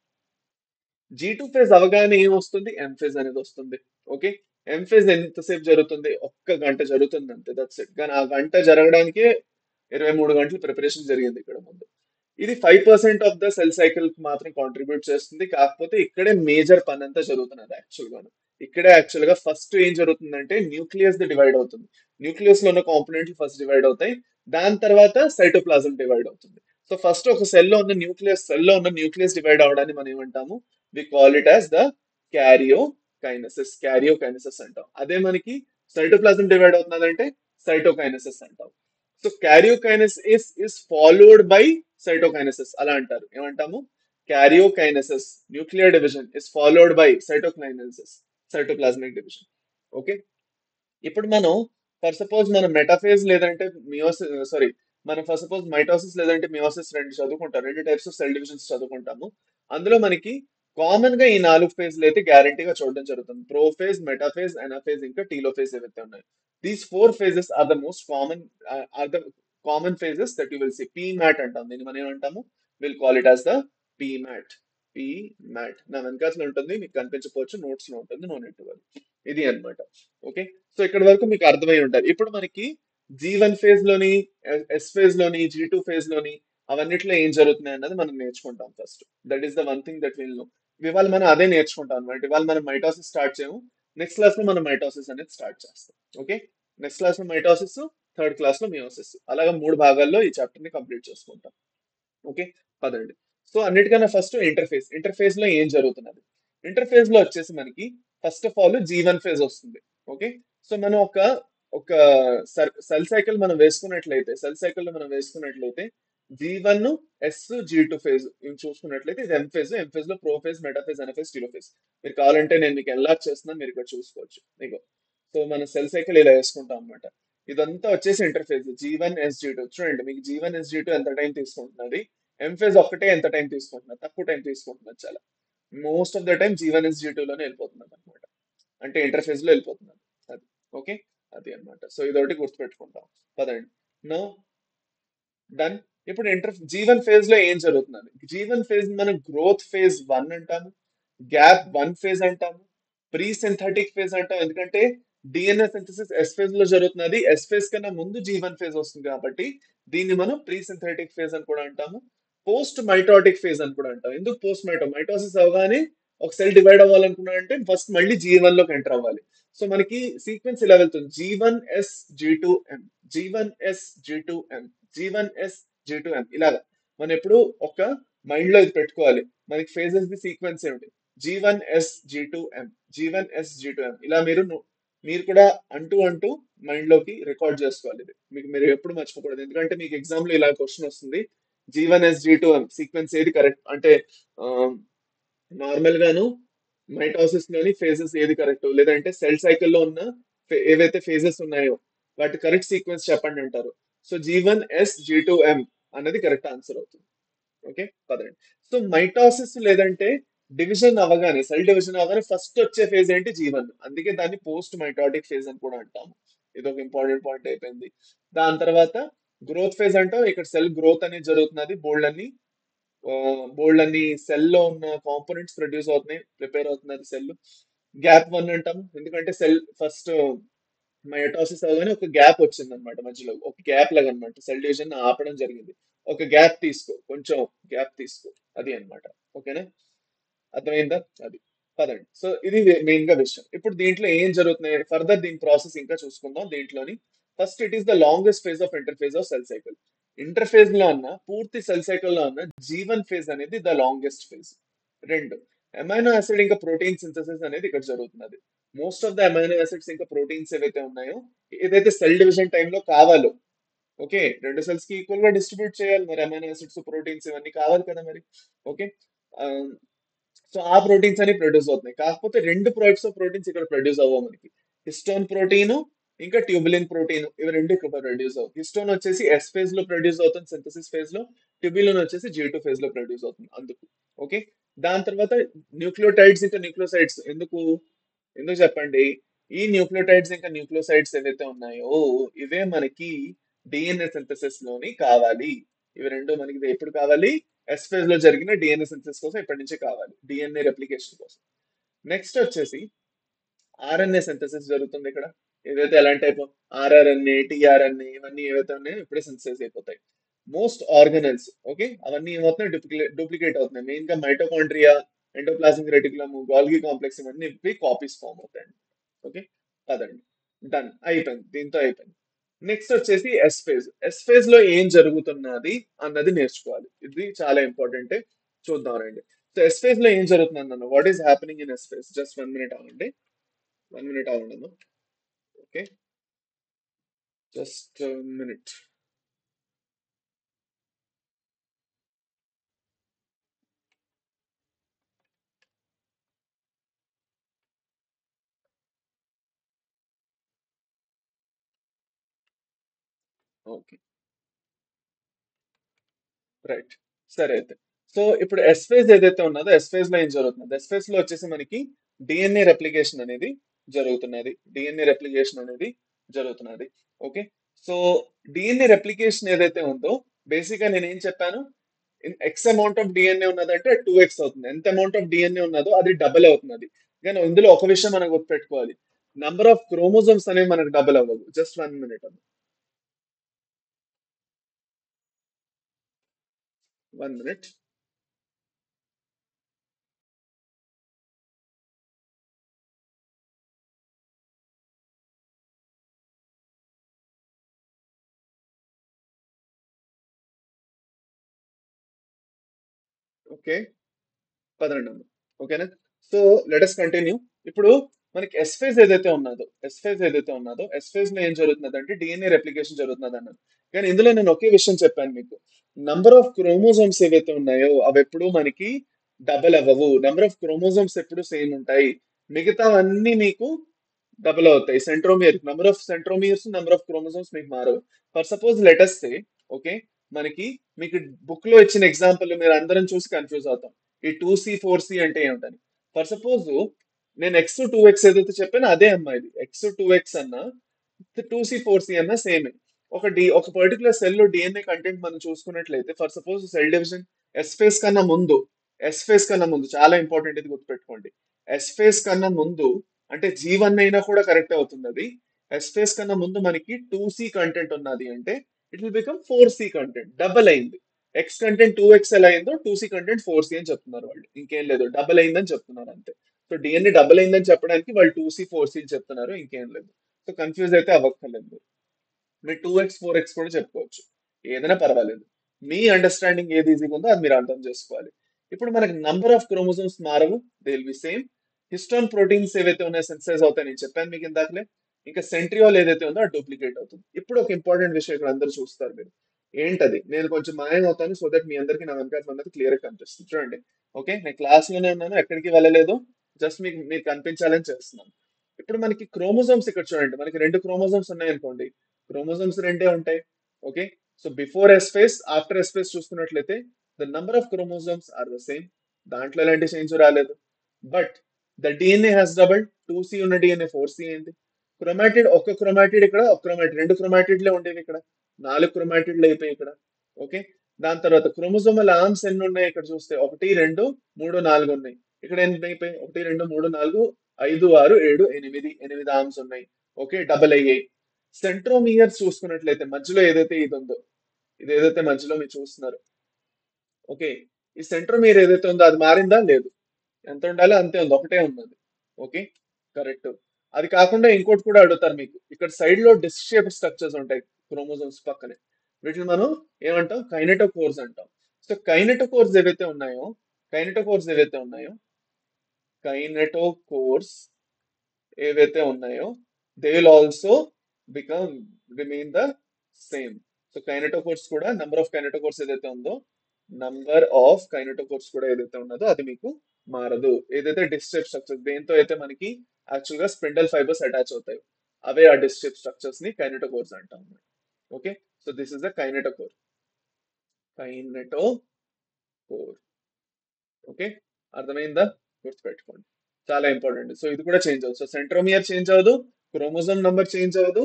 G2 phase అవగానే ఏం వస్తుంది, ఎం ఫేజ్ అనేది వస్తుంది. ఓకే, ఎం ఫేజ్ ఎంతసేపు జరుగుతుంది, ఒక్క గంట జరుగుతుంది అంతే, దట్స్ ఇట్. కానీ ఆ గంట జరగడానికే 23 గంటలు ప్రిపరేషన్ జరిగింది ఇక్కడ ముందు. ఇది 5% ఆఫ్ ద సెల్ సైకిల్ కి మాత్రం కాంట్రిబ్యూట్ చేస్తుంది. కాకపోతే ఇక్కడే మేజర్ పని అంతా జరుగుతున్నది యాక్చువల్ గా. ఇక్కడే యాక్చువల్ గా ఫస్ట్ ఏం జరుగుతుందంటే న్యూక్లియస్ డివైడ్ అవుతుంది. న్యూక్లియస్ లో ఉన్న కాంపోనెంట్లు ఫస్ట్ డివైడ్ అవుతాయి. దాని తర్వాత సైటోప్లాజం డివైడ్ అవుతుంది. సో ఫస్ట్ ఒక సెల్ లో ఉన్న న్యూక్లియస్ డివైడ్ అవడాన్ని మనం ఏమంటాము, we call it as the karyokinesis అంటాం. అదే మనకి సైటోప్లాజం డివైడ్ అవుతున్నదంటే సైటోకైనసిస్ అంటాం. So karyokinesis is followed by cytokinesis అలా అంటారు. ఏమంటాము, karyokinesis nuclear division is followed by cytokinesis cytoplasmic division. Okay, ఇప్పుడు మనం ఫర్ సపోజ్ మనం మెటాఫేజ్ లేదంటే మియోసిస్, సారీ, మనం ఫర్ సపోజ్ మైటోసిస్ లేదంటే మియోసిస్ రెండు చదువుకుంటాం, రెండు టైప్స్ ఆఫ్ సెల్ డివిజన్స్ చదువుకుంటాము. అందులో మనకి కామన్ గా ఈ 4 ఫేజ్లు అయితే గ్యారంటీగా చూడడం జరుగుతుంది. ప్రోఫేజ్, మెటాఫేజ్, ఎనాఫేజ్, ఇంకా టీలోఫేజ్ ఏవైతే ఉన్నాయి. These 4 phases are the most common phases that you will see. P MAT అంటాం దీన్ని, మనం ఏమంటాము, will call it as the P MAT. P MAT నా వెనకాతలో ఉంటుంది, మీకు కనిపించకపోవచ్చు, నోట్స్ లో ఉంటుంది, నో నెట్. ఇది అన్నమాట. ఓకే, సో ఇక్కడ వరకు మీకు అర్థమై ఉండాలి. ఇప్పుడు మనకి G1 ఫేజ్ లోని, ఎస్ ఫేజ్ లోని, G2 ఫేజ్ లోని అవన్నిట్లో ఏం జరుగుతున్నాయి అన్నది మనం నేర్చుకుంటాం first. That is the one thing that will know. ఇవాళ మనం అదే నేర్చుకుంటాం అనమాట. ఇవాళ మనం మైటోసిస్ స్టార్ట్ చేయము, నెక్స్ట్ క్లాస్ లో మనం మైటోసిస్ అనేది స్టార్ట్ చేస్తాం. ఓకే, నెక్స్ట్ క్లాస్ లో మైటోసిస్, థర్డ్ క్లాస్ లో మియోసిస్, అలాగా 3 భాగాల్లో ఈ చాప్టర్ ని కంప్లీట్ చేసుకుంటాం. ఓకే, పదండి. సో అన్నిటికన్నా ఫస్ట్ ఇంటర్ఫేస్ లో ఏం జరుగుతున్నది. ఇంటర్ఫేస్ లో వచ్చేసి మనకి first of all G1 phase వస్తుంది. ఓకే, సో మనం ఒక సెల్ సైకిల్ లో మనం వేసుకున్నట్లయితే G1 G2 ఫేజ్ చూసుకున్నట్లయితే ఇది ఎం ఫేజ్ లో ప్రోఫేజ్, మెటాఫేజ్, ఎనఫేజ్, టీలోఫేజ్. మీరు కావాలంటే నేను మీకు ఎలా చేస్తున్నాను మీరు ఇక్కడ చూసుకోవచ్చు. మీకు సో మన సెల్ సైకిల్ ఇలా వేసుకుంటాం అనమాట. ఇదంతా వచ్చేసి ఇంటర్ఫేజ్ G1 S G2. చూడండి మీకు G1 S G2 ఎంత టైం తీసుకుంటున్నది, ఎం ఫేజ్ ఒక్కటే ఎంత టైం తీసుకుంటున్నది, తక్కువ టైం తీసుకుంటున్నది చాలా. Most of the time G1 S G2 లోనే వెళ్ళిపోతున్నది అనమాట, అంటే ఇంటర్ఫేజ్ లో వెళ్ళిపోతున్నది అది. ఓకే, అది అన్నమాట. సో ఇదొకటి గుర్తుపెట్టుకుంటాం. పదండి. No done. ఇప్పుడు G1 ఫేజ్ లో ఏం జరుగుతున్నది, G1 ఫేజ్ మనం గ్రోత్ ఫేజ్ 1 అంటాము, గ్యాప్ 1 ఫేజ్ అంటాము, ప్రీ సింథటిక్ ఫేజ్ అంటాం. ఎందుకంటే డిఎన్ఏ సింథసిస్ ఎస్ ఫేజ్ లో జరుగుతున్నది, ఎస్ ఫేజ్ కన్నా ముందు G1 ఫేజ్ వస్తుంది కాబట్టి దీన్ని మనం ప్రీ సింథటిక్ ఫేజ్ అని కూడా అంటాము. పోస్ట్ మైటోటిక్ ఫేజ్ అని కూడా అంటాం. ఎందుకు పోస్ట్ మైటోసిస్ అవగానే ఒక సెల్ డివైడ్ అవ్వాలనుకున్నా అంటే ఫస్ట్ మళ్ళీ G1 లోకి ఎంటర్ అవ్వాలి. సో మనకి సీక్వెన్స్ ఇలా వెళ్తుంది, G1S G2M, G1S G2M, G1S G2M, ఇలాగా. మనం ఎప్పుడు ఒక మైండ్ లో ఇది పెట్టుకోవాలి. మనకి ఫేజెస్ ది సీక్వెన్స్ ఏమిటి, G1S G2M, G1S G2M, ఇలా మీరు కూడా అంటూ అంటూ మైండ్ లోకి రికార్డ్ చేసుకోవాలి. ఇది మీరు ఎప్పుడు మర్చిపోకూడదు, ఎందుకంటే మీకు ఎగ్జామ్ లో ఇలా క్వశ్చన్ వస్తుంది, G1S G2M సీక్వెన్స్ ఏది కరెక్ట్ అంటే నార్మల్ గాను మైటోసిస్ లోని ఫేజెస్ ఏది కరెక్ట్, లేదంటే సెల్ సైకిల్ లో ఉన్న ఏవైతే ఫేజెస్ ఉన్నాయో వాటి కరెక్ట్ సీక్వెన్స్ చెప్పండి అంటారు. సో G1S G2M అన్నది కరెక్ట్ ఆన్సర్ అవుతుంది. ఓకే, పదండి. సో మైటోసిస్ లేదంటే సెల్ డివిజన్ అవగానే ఫస్ట్ వచ్చే ఫేజ్ ఏంటి, G1. అందుకే దాన్ని పోస్ట్ మైటోటిక్ ఫేజ్ అని కూడా అంటాము. ఇది ఒక ఇంపార్టెంట్ పాయింట్ అయిపోయింది. దాని తర్వాత గ్రోత్ ఫేజ్ అంటాం. ఇక్కడ సెల్ గ్రోత్ అనేది జరుగుతున్నది, బోల్డ్ అన్ని సెల్ లో ఉన్న కాంపోనెంట్స్ ప్రొడ్యూస్ అవుతున్నాయి, ప్రిపేర్ అవుతున్నది సెల్. గ్యాప్ 1 అంటాము, ఎందుకంటే సెల్ ఫస్ట్ మైటోసిస్ అవగానే ఒక గ్యాప్ వచ్చింది అనమాట, మధ్యలో ఒక గ్యాప్ లాగా అనమాట, సెల్ డివిజన్ ఆపడం జరిగింది. ఒక గ్యాప్ తీసుకో, కొంచెం గ్యాప్ తీసుకో, అది అన్నమాట. ఓకేనా, అర్థమైందా, అది. పదండి. సో ఇది మెయిన్ గా విషయం. ఇప్పుడు దీంట్లో ఏం జరుగుతున్నాయి ఫర్దర్, దీని ప్రాసెస్ ఇంకా చూసుకుందాం దీంట్లోని. First it is the longest phase of interphase of cell cycle. Interphase లో ఉన్న పూర్తి సెల్ సైకిల్ లో ఉన్న G1 ఫేజ్ అనేది ద లాంగెస్ట్ ఫేజ్. రెండు, అమైనో యాసిడ్ ఇంకా ప్రోటీన్ సింథసిస్ అనేది ఇక్కడ జరుగుతున్నది. Most of the amino acids ఇంకా ప్రోటీన్స్ ఏవైతే ఉన్నాయో, ఏదైతే సెల్ డివిజన్ టైంలో కావాలో, ఓకే, రెండు సెల్స్ కి ఈక్వల్ గా డిస్ట్రిబ్యూట్ చేయాలి మరి, అమైనో యాసిడ్స్, ప్రోటీన్స్ ఇవన్నీ కావాలి కదా మరి. ఓకే, సో ఆ ప్రోటీన్స్ అని ప్రొడ్యూస్ అవుతున్నాయి. కాకపోతే రెండు ప్రోడక్ట్స్ ఆఫ్ ప్రోటీన్స్ ఇక్కడ ప్రొడ్యూస్ అవ్వవు మనకి, హిస్టోన్ ప్రోటీన్ ఇంకా ట్యూబులిన్ ప్రోటీన్, ఇవి రెండు ఇక్కడ ప్రొడ్యూస్ అవుతుంది. హిస్టోన్ వచ్చేసి ఎస్ ఫేజ్ లో ప్రొడ్యూస్ అవుతుంది సింథసిస్ ఫేజ్ లో, ట్యూబులిన్ వచ్చేసి G2 ఫేజ్ లో ప్రొడ్యూస్ అవుతుంది అందుకు. ఓకే, దాని తర్వాత న్యూక్లియోటైడ్స్ ఇంకా న్యూక్లియోసైడ్స్ ఎందుకు ఎందుకు చెప్పండి. ఈ న్యూక్లియోటైడ్స్ ఇంకా న్యూక్లియోసైడ్స్ ఏవైతే ఉన్నాయో ఇవే మనకి డిఎన్ఏ సింథసిస్ లోని కావాలి. ఇవి రెండు మనకి ఎప్పుడు కావాలి? ఎస్ ఫేజ్ లో జరిగిన డిఎన్ఏ సింథసిస్ కోసం ఇప్పటి నుంచే కావాలి, డిఎన్ఏ రెప్లికేషన్ కోసం. నెక్స్ట్ వచ్చేసి ఆర్ఎన్ఏ సింథసిస్ జరుగుతుంది ఇక్కడ. ఏదైతే ఎలాంటి టైప్ ఆర్ఆర్ఎన్ఏ, టిఆర్ఎన్ఏ ఇవన్నీ ఏవైతే ఉన్నాయో ఇప్పుడే సింథసైజ్ అయిపోతాయి. మోస్ట్ ఆర్గనల్స్, ఓకే, అవన్నీ ఏమవుతున్నాయి? డూప్లికేట్ అవుతున్నాయి. మెయిన్ గా మైటోకాండ్రియా, ఎండోప్లాస్మిక్ రెటికులమ్, గాల్గి కాంప్లెక్స్ ఇవన్నీ కాపీస్ ఫామ్ అవుతాయండి. ఓకే, పదండి, డన్, అయిపోయింది, దీంతో అయిపోయింది. నెక్స్ట్ వచ్చేసి ఎస్ ఫేజ్. ఎస్ ఫేజ్ లో ఏం జరుగుతున్నది అన్నది నేర్చుకోవాలి, ఇది చాలా ఇంపార్టెంట్. చూద్దాం రండి. సో ఎస్ ఫేజ్ లో ఏం జరుగుతుంది అన్న, what is happening in yes phase? Just 1 minute అవ్వండి, 1 minute అవ్వండి అన్న. Okay, just minute. Okay, right, సరే అయితే. సో ఇప్పుడు ఎస్ ఫేజ్ ఏదైతే ఉన్నదో ఎస్ ఫేజ్ లో ఏం జరుగుతుంది? ఎస్ ఫేజ్ లో వచ్చేసి మనకి డిఎన్ఏ రెప్లికేషన్ అనేది జరుగుతున్నది. డిఎన్ఏ రెప్లికేషన్ అనేది జరుగుతున్నది. ఓకే, సో డిఎన్ఏ రెప్లికేషన్ ఏదైతే ఉందో బేసిక్ గా నేను ఏం చెప్పాను? ఎక్స్ అమౌంట్ ఆఫ్ డిఎన్ఏ ఉన్నదంటే 2x అవుతుంది. ఎంత అమౌంట్ ఆఫ్ డిఎన్ఏ ఉన్నదో అది డబుల్ అవుతున్నది. కానీ ఇందులో ఒక విషయం మనం గుర్తుపెట్టుకోవాలి, నంబర్ ఆఫ్ క్రోమోజోమ్స్ అనేవి మనకు డబుల్ అవ్వదు. Just 1 minute, 1 minute. ఓకే, పదండి అమ్మ. ఓకేనా? So let us continue. ఇప్పుడు మనకి ఎస్ ఫేజ్ ఏదైతే ఉన్నదో ఎస్ ఫేజ్ లో ఏం జరుగుతుంది అంటే డిఎన్ఏ రెప్లికేషన్ జరుగుతుంది అన్నాను. కానీ ఇందులో నేను ఒకే విషయం చెప్పాను మీకు, నంబర్ ఆఫ్ క్రోమోజోమ్స్ ఏవైతే ఉన్నాయో అవి ఎప్పుడు మనకి డబల్ అవ్వవు. నంబర్ ఆఫ్ క్రోమోజోమ్స్ ఎప్పుడు సేమ్ ఉంటాయి, మిగతావన్నీ మీకు డబుల్ అవుతాయి. Centromere, number of centromeres, number of chromosomes మీకు మారవు. For suppose let us say, okay, మనకి మీకు బుక్ లో ఇచ్చిన ఎగ్జాంపుల్ మీరు అందరం చూసి కన్ఫ్యూజ్ అవుతాం, ఈ 2C 4C అంటే ఏమిటని. ఫర్ సపోజ్ నేను X 2X ఏదైతే చెప్పానో అదే అమ్మా, ఇది X 2X అన్నా 2C 4C అన్నా సేమే. ఒక పర్టికులర్ సెల్ లో డిఎన్ఏ కంటెంట్ మనం చూసుకున్నట్లయితే, for suppose cell division S phase కన్నా ముందు, చాలా ఇంపార్టెంట్, ఇది గుర్తుపెట్టుకోండి. ఎస్ ఫేస్ కన్నా ముందు అంటే G1 అయినా కూడా కరెక్ట్ అవుతుంది అది. ఎస్ ఫేస్ కన్నా ముందు మనకి 2C కంటెంట్ ఉన్నది అంటే it will become 4C content, double అయింది. ఎక్స్ కంటెంట్ 2X ఎలా అయిందో 2C కంటెంట్ 4C అని చెప్తున్నారు వాళ్ళు, ఇంకేం లేదు, డబల్ అయిందని చెప్తున్నారు అంతే. సో డిఎన్ఏ డబల్ అయిందని చెప్పడానికి వాళ్ళు 2C 4C చెప్తున్నారు, ఇంకేం లేదు. సో కన్ఫ్యూజ్ అయితే అవ్వక్కర్లేదు. మీరు 2X 4X కూడా చెప్పుకోవచ్చు, ఏదైనా పర్వాలేదు. మీ అండర్స్టాండింగ్ ఏది ఈజీగా ఉందో అది మీరు అర్థం చేసుకోవాలి. ఇప్పుడు మనకి నంబర్ ఆఫ్ క్రోమోజోమ్స్ మారవు, they will be same. Histone proteins ఏవైతే ఉన్నాయో సెన్సైజ్ అవుతాయి, నేను చెప్పాను మీకు ఇందాకలే. ఇంకా సెంట్రియోల్ ఏదైతే ఉందో అది డూప్లికేట్ అవుతుంది. ఇప్పుడు ఒక ఇంపార్టెంట్ విషయం ఇక్కడ అందరూ చూస్తారు మీరు, ఏంటది? నేను కొంచెం మాయం అవుతాను సో దట్ మీ అందరికీ నా వెనకాల ఉన్నది క్లియర్ గా కనిపిస్తుంది. చూడండి, ఓకే, నేను క్లాస్ లోనే ఉన్నాను, ఎక్కడికి వెళ్ళలేదు, జస్ట్ మీకు కనిపించాలని చేస్తున్నాను. ఇప్పుడు మనకి క్రోమోజోమ్స్ ఇక్కడ చూడండి, మనకి రెండు క్రోమోజోమ్స్ ఉన్నాయి అనుకోండి, క్రోమోజోమ్స్ రెండే ఉంటాయి. Okay, so before S phase, after S phase చూసుకున్నట్లయితే the number of chromosomes are the same, దాంట్లో ఎలాంటి చేంజ్ రాలేదు. But the DNA has double, 2C ఉన్న డిఎన్ఏ 4C అయింది. క్రొమాటిడ్, ఒక క్రొమాటిడ్ ఇక్కడ, ఒక క్రొమాటిడ్, రెండు క్రొమాటిడ్లే ఉండేవి ఇక్కడ, 4 క్రొమాటిడ్లు అయిపోయి ఇక్కడ. ఓకే, దాని తర్వాత క్రోమోజోమల్ ఆర్మ్స్ ఎన్ని ఉన్నాయి ఇక్కడ చూస్తే 1 2 3 4 ఉన్నాయి. ఇక్కడ ఎన్ని అయిపోయి 1 2 3 4 5 6 7 8 ఆర్మ్స్ ఉన్నాయి. ఓకే, డబల్ అయ్యాయి. సెంట్రోమియర్స్ చూసుకున్నట్లయితే మధ్యలో ఏదైతే ఇది ఉందో, ఇది ఏదైతే మధ్యలో మీరు చూస్తున్నారు, ఓకే, ఈ సెంట్రోమియర్ ఏదైతే ఉందో అది మారిందా? లేదు, ఎంత ఉండాలో అంతే ఉంది, ఒకటే ఉన్నది. Okay, correct. అది కాకుండా ఇంకోటి కూడా అడుగుతారు మీకు, ఇక్కడ సైడ్ లో డిస్క్ షేప్ స్ట్రక్చర్స్ ఉంటాయి క్రోమోజోమ్స్ పక్కనే, వీటిని మనం ఏమంటాం? కైనెటోకోర్స్ అంటాం. సో కైనెటోకోర్స్ ఏవైతే ఉన్నాయో కైనెటోకోర్స్ ఏవైతే ఉన్నాయో they will also become remain the same. So kinetochores కూడా, నంబర్ ఆఫ్ కైనెటోకోర్స్ ఏదైతే ఉందో, నంబర్ ఆఫ్ కైనెటోకోర్స్ కూడా ఏదైతే ఉన్నదో అది మీకు మారదు. ఏదైతే డిస్టెప్ స్ట్రక్చర్ దేంతో అయితే మనకి యాక్చువల్ గా స్పిండల్ ఫైబర్స్ అటాచ్ అవుతాయి, అవే ఆ డిస్క్ షేప్ స్ట్రక్చర్స్ ని కైనెటోకోర్స్ అంటాం. Okay, so this is the kinetochore. Kinetochore. Okay, అర్థమైందా? గుర్తుపెట్టుకోండి, చాలా ఇంపార్టెంట్. సో ఇది కూడా చేంజ్ అవ్వదు. సో సెంట్రోమియర్ చేంజ్ అవ్వదు, క్రోమోజోమ్ నంబర్ చేంజ్ అవ్వదు,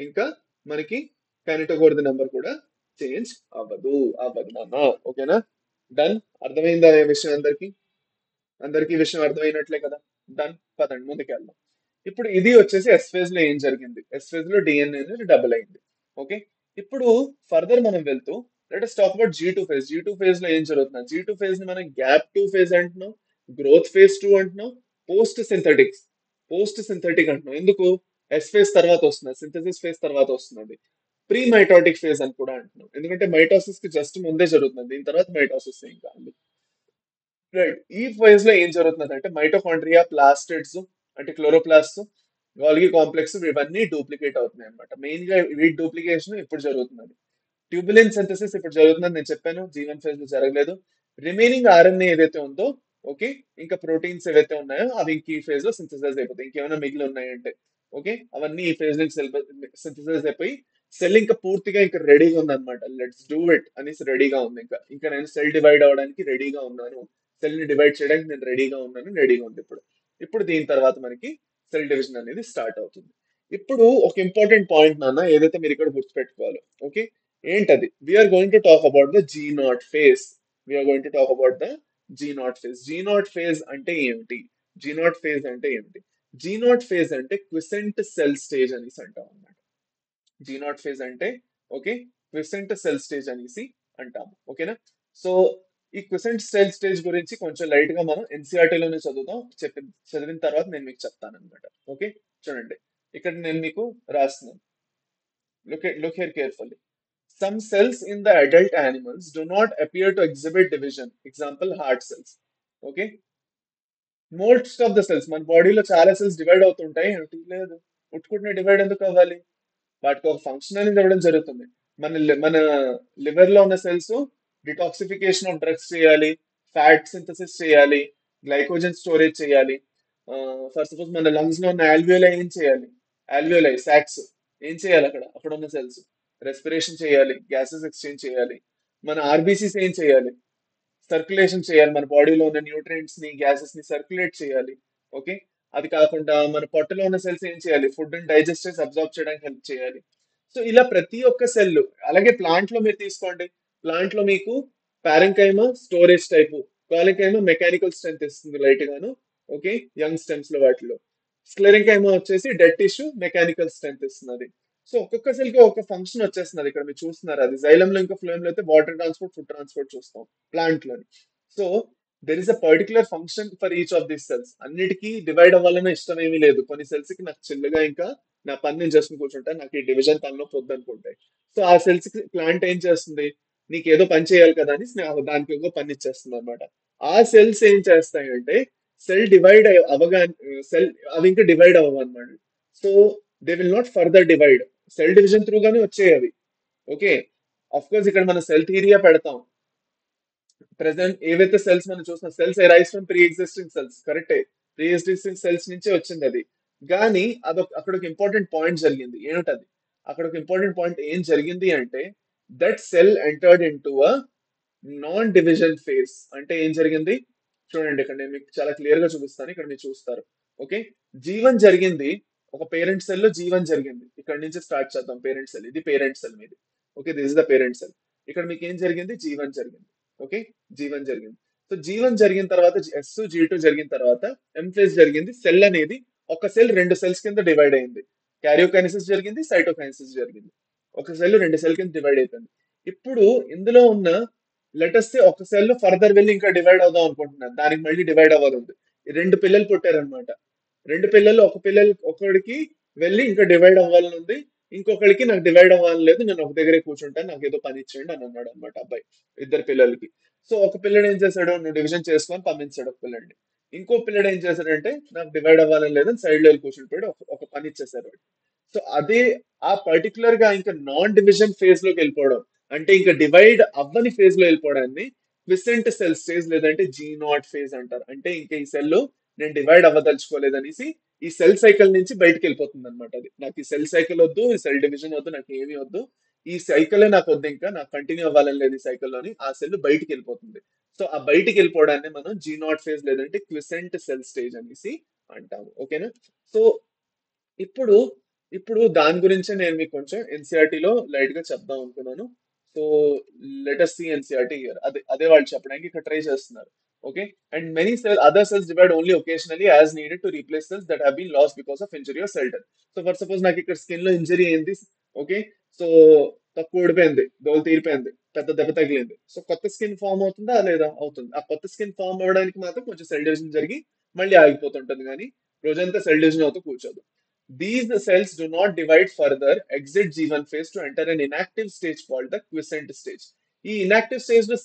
ఇంకా మనకి కైనెటోకోర్ నంబర్ కూడా చేంజ్ అవ్వదు. అవ్వదు నాన్న. ఓకేనా? డన్. అర్థమైందా ఈ విషయం అందరికి? అందరికీ ఈ విషయం అర్థమైనట్లే కదా? డన్. పదండి ముందుకెళ్దాం. ఇప్పుడు ఇది వచ్చేసి ఎస్ ఫేజ్ లో ఏం జరిగింది, ఎస్ ఫేజ్ లో డిఎన్ఏ అనేది డబుల్ అయింది. ఓకే, ఇప్పుడు ఫర్దర్ మనం వెళ్తూ let us talk about G two phase. G two phase లో ఏం జరుగుతుంది? జీ టూ ఫేజ్ ని మనం గ్యాప్ టూ ఫేజ్ అంటున్నాం, గ్రోత్ ఫేజ్ టూ అంటున్నాం, పోస్ట్ సింథటిక్ అంటున్నాం. ఎందుకు? ఎస్ ఫేజ్ తర్వాత వస్తుంది, సింథసిస్ ఫేజ్ తర్వాత వస్తుంది. ప్రీ మైటాటిక్ ఫేజ్ అని కూడా అంటున్నాం, ఎందుకంటే మైటోసిస్ కి జస్ట్ ముందే జరుగుతుంది, దీని తర్వాత మైటోసిస్ ఏం కాదు. రైట్, ఈ ఫేజ్ లో ఏం జరుగుతుంది అంటే మైటోకాండ్రియా, ప్లాస్టిడ్స్ అంటే క్లోరోప్లాస్ట్, గాల్గి కాంప్లెక్స్ ఇవన్నీ డూప్లికేట్ అవుతున్నాయి అనమాట. మెయిన్ గా వీటి డూప్లికేషన్ ఇప్పుడు జరుగుతుంది. ట్యూబులిన్ సింథసిస్ ఇప్పుడు జరుగుతుందని నేను చెప్పాను, జీవన్ ఫేజ్ లో జరగలేదు. రిమైనింగ్ ఆర్ఎన్ఏ ఏదైతే ఉందో, ఓకే, ఇంకా ప్రోటీన్స్ ఏవైతే ఉన్నాయో అవి ఇంక ఈ ఫేజ్ లో సింథసైజ్ అయిపోతాయి. ఇంకేమైనా మిగిలి ఉన్నాయంటే ఓకే, అవన్నీ ఈ ఫేజ్ లో సింథసైజ్ అయిపోయి సెల్ ఇంకా పూర్తిగా ఇంకా రెడీగా ఉంది అనమాట. లెట్స్ డూ ఇట్ అనేసి రెడీగా ఉంది. ఇంకా ఇంకా నేను సెల్ డివైడ్ అవడానికి రెడీగా ఉన్నాను, సెల్ ని డివైడ్ చేయడానికి నేను రెడీగా ఉంది ఇప్పుడు. ఇప్పుడు దీని తర్వాత మనకి సెల్ డివిజన్ అనేది స్టార్ట్ అవుతుంది. ఇప్పుడు ఒక ఇంపార్టెంట్ పాయింట్ నాన్న ఏదైతే మీరు ఇక్కడ గుర్తుపెట్టుకోవాలో, ఓకే, ఏంటది? We're going to talk about the G naught phase. We're going to talk about the G naught phase. G naught phase అంటే ఏమిటి? జీ నాట్ ఫేజ్ అంటే ఏమిటి? జీ నాట్ ఫేజ్ అంటే క్విసెంట్ సెల్ స్టేజ్ అనేసి అంటాం అన్నమాట. G naught phase అంటే okay, quiescent cell stage అనేసి అంటాము. ఓకేనా? సో ఈ క్విసెంట్ సెల్ స్టేజ్ గురించి కొంచెం లైట్ గా మనం NCERT లోనే చదువుతాం. చదివిన తర్వాత నేను మీకు చెప్తాను అనమాట. ఓకే, చూడండి ఇక్కడ నేను మీకు రాస్తున్నాను. Look here carefully. Some cells in the adult animals do not appear to exhibit division. Example, heart cells. Okay. Most of the cells మన బాడీలో చాలా సెల్స్ డివైడ్ అవుతుంటాయి, ఏమిటి లేదు, ఉట్టుకుంటే డివైడ్ ఎందుకు అవ్వాలి? వాటికి ఒక ఫంక్షన్ అనేది ఇవ్వడం జరుగుతుంది. మన లివర్ లో ఉన్న సెల్స్ డిటాక్సిఫికేషన్ ఆఫ్ డ్రగ్స్ చేయాలి, ఫ్యాట్ సింథసిస్ చేయాలి, గ్లైకోజన్ స్టోరేజ్ చేయాలి. ఫర్ సపోజ్ మన లంగ్స్ లో ఉన్న ఆల్వియోలై ఏం చేయాలి? ఆల్వియోలై సాక్స్ ఏం చేయాలి? అక్కడ ఉన్న సెల్స్ రెస్పిరేషన్ చేయాలి, గ్యాసెస్ ఎక్స్చేంజ్ చేయాలి. మన ఆర్బీసీస్ ఏం చేయాలి? సర్క్యులేషన్ చేయాలి, మన బాడీలో ఉన్న న్యూట్రియంట్స్ ని, గ్యాసెస్ ని సర్క్యులేట్ చేయాలి. ఓకే, అది కాకుండా మన పొట్టలో ఉన్న సెల్స్ ఏం చేయాలి? ఫుడ్ ని డైజెస్ట్ చేసి అబ్జార్బ్ చేయడానికి హెల్ప్ చేయాలి. సో ఇలా ప్రతి ఒక్క సెల్. అలాగే ప్లాంట్ లో మీరు తీసుకోండి, ప్లాంట్ లో మీకు పారెంకైమా స్టోరేజ్ టైపు, కాలికైమా మెకానికల్ స్ట్రెంత్ ఇస్తుంది లైట్ గాను. ఓకే, యంగ్ స్టెమ్స్ లో వాటిలో స్క్లెరింకైమా వచ్చేసి డెడ్ టిష్యూ మెకానికల్ స్ట్రెంత్ ఇస్తున్నది. సో ఒక్కొక్క సెల్ కి ఒక ఫంక్షన్ వచ్చేస్తున్నది. ఇక్కడ మీరు చూస్తున్నారు, అది జైలం లో ఇంకా ఫ్లోయం లో అయితే వాటర్ ట్రాన్స్పోర్ట్, ఫుడ్ ట్రాన్స్పోర్ట్ చూస్తాం ప్లాంట్ లో. So there is a particular function for each of these cells. అన్నిటికీ డివైడ్ అవ్వాలనే ఇష్టం ఏమీ లేదు. కొన్ని సెల్స్ కి నాకు చిన్నగా ఇంకా నా పని నేను చేసుకుని కూర్చుంటాను, నాకు ఈ డివిజన్ పనిలో పొద్దు అనుకుంటాయి. సో ఆ సెల్స్ కి ప్లాంట్ ఏం చేస్తుంది? నీకు ఏదో పని చేయాలి కదా అని దానికి ఇంకో పని ఇచ్చేస్తుంది అనమాట. ఆ సెల్స్ ఏం చేస్తాయంటే సెల్ డివైడ్ అవగానే సెల్ అవి ఇంకా డివైడ్ అవ్వవు అనమాట. So they will not further divide. Cell division through గానే వచ్చాయి అవి. ఓకే, అఫ్ కోర్స్ ఇక్కడ మన సెల్ థియరియా పెడతాం. ప్రెసెంట్ ఏవైతే సెల్స్ మనం చూస్తున్నాం, cells arise from pre existing cells, కరెక్టే, ప్రీ ఎగ్జిస్టింగ్ సెల్స్ నుంచే వచ్చింది అది. కానీ అక్కడ ఒక ఇంపార్టెంట్ పాయింట్ జరిగింది. ఏమిటది? అక్కడ ఒక ఇంపార్టెంట్ పాయింట్ ఏం జరిగింది అంటే that cell entered in to a non division phase. అంటే ఏం జరిగింది? చూడండి, ఇక్కడ నేను మీకు చాలా క్లియర్ గా చూపిస్తాను, ఇక్కడ మీరు చూస్తారు. ఓకే, జీవన్ జరిగింది. ఒక పేరెంట్ సెల్ లో జీవన్ జరిగింది. ఇక్కడ నుంచి స్టార్ట్ చేద్దాం. పేరెంట్ సెల్, ఇది పేరెంట్ సెల్ మీది. Okay, this is the parent cell. ఇక్కడ మీకు ఏం జరిగింది? జీవన్ జరిగింది. ఓకే, జీవన్ జరిగింది. సో జీవన్ జరిగిన తర్వాత G2 జరిగిన తర్వాత ఎం ఫేజ్ జరిగింది. సెల్ అనేది ఒక సెల్ రెండు సెల్స్ కింద డివైడ్ అయింది. క్యారియోకైనసిస్ జరిగింది, సైటోకైనసిస్ జరిగింది. ఒక సెల్ రెండు సెల్ కింద డివైడ్ అయిపోయింది. ఇప్పుడు ఇందులో ఉన్న లెటెస్ట్ ఒక సెల్ ఫర్దర్ వెళ్ళి ఇంకా డివైడ్ అవుదాం అనుకుంటున్నాను, దానికి మళ్ళీ డివైడ్ అవ్వాలి ఉంది. రెండు పిల్లలు పుట్టారనమాట. రెండు పిల్లలు, ఒక పిల్లలు ఒకడికి వెళ్ళి ఇంకా డివైడ్ అవ్వాలని ఉంది, ఇంకొకరికి నాకు డివైడ్ అవ్వాలని లేదు, నేను ఒక దగ్గరే కూర్చుంటాను, నాకు ఏదో పని ఇచ్చేయండి అని అన్నాడు అనమాట అబ్బాయి ఇద్దరు పిల్లలకి. సో ఒక పిల్లడు ఏం చేశాడు? నువ్వు డివిజన్ చేసుకొని పంపించాడు ఒక పిల్లడిని. ఇంకో పిల్లడు ఏం చేశాడంటే నాకు డివైడ్ అవ్వాలని లేదని సైడ్ లో వెళ్ళి కూర్చుంటాడు, ఒక పని ఇచ్చేసారు. సో అదే ఆ పర్టికులర్ గా ఇంకా నాన్ డివిజన్ ఫేజ్ లోకి వెళ్ళిపోవడం, అంటే ఇంకా డివైడ్ అవ్వని ఫేజ్ లో వెళ్ళిపోవడాన్ని క్విసెంట్ సెల్ స్టేజ్ లేదంటే జీ నాట్ ఫేజ్ అంటారు. అంటే ఇంకా ఈ సెల్ నేను డివైడ్ అవ్వదలుచుకోలేదనేసి ఈ సెల్ సైకిల్ నుంచి బయటకు వెళ్ళిపోతుంది అనమాట. అది నాకు ఈ సెల్ సైకిల్ వద్దు, ఈ సెల్ డివిజన్ వద్దు, నాకు ఏమీ వద్దు, ఈ సైకిలే నాకు వద్దు, ఇంకా నాకు కంటిన్యూ అవ్వాలని లేదు ఈ సైకిల్లోని, ఆ సెల్ బయటికి వెళ్ళిపోతుంది. సో ఆ బయటికి వెళ్ళిపోవడాన్ని మనం జీ నాట్ ఫేజ్ లేదంటే క్విసెంట్ సెల్ స్టేజ్ అనేసి అంటాము. ఓకేనా? సో ఇప్పుడు ఇప్పుడు దాని గురించే నేను మీకు కొంచెం ఎన్సీఆర్టీలో లైట్ గా చెప్దాం అనుకున్నాను. So let us see NCERT here, అదే అదే వాళ్ళు చెప్పడానికి ఇక్కడ ట్రై చేస్తున్నారు. Okay. And many cell other cells divide only occasionally as needed to replace cells that have been lost because of injury or cell death. So for suppose నాకు ఇక్కడ skin లో injury అయింది. ఓకే. సో తక్కువ ఊడిపోయింది, దోలు తీరిపోయింది, పెద్ద దెబ్బ తగిలింది. సో కొత్త స్కిన్ ఫామ్ అవుతుందా లేదా? అవుతుంది. ఆ కొత్త స్కిన్ ఫామ్ అవ్వడానికి మాత్రం కొంచెం సెల్ డివిజన్ జరిగి మళ్ళీ ఆగిపోతుంటుంది, కానీ రోజంతా సెల్ డివిజన్ అవుతూ కూర్చోదు. These cells do not divide further, exit G1 phase to enter an inactive stage called the quiescent stage. ఈ ఇనాక్టివ్ స్టేజ్ లో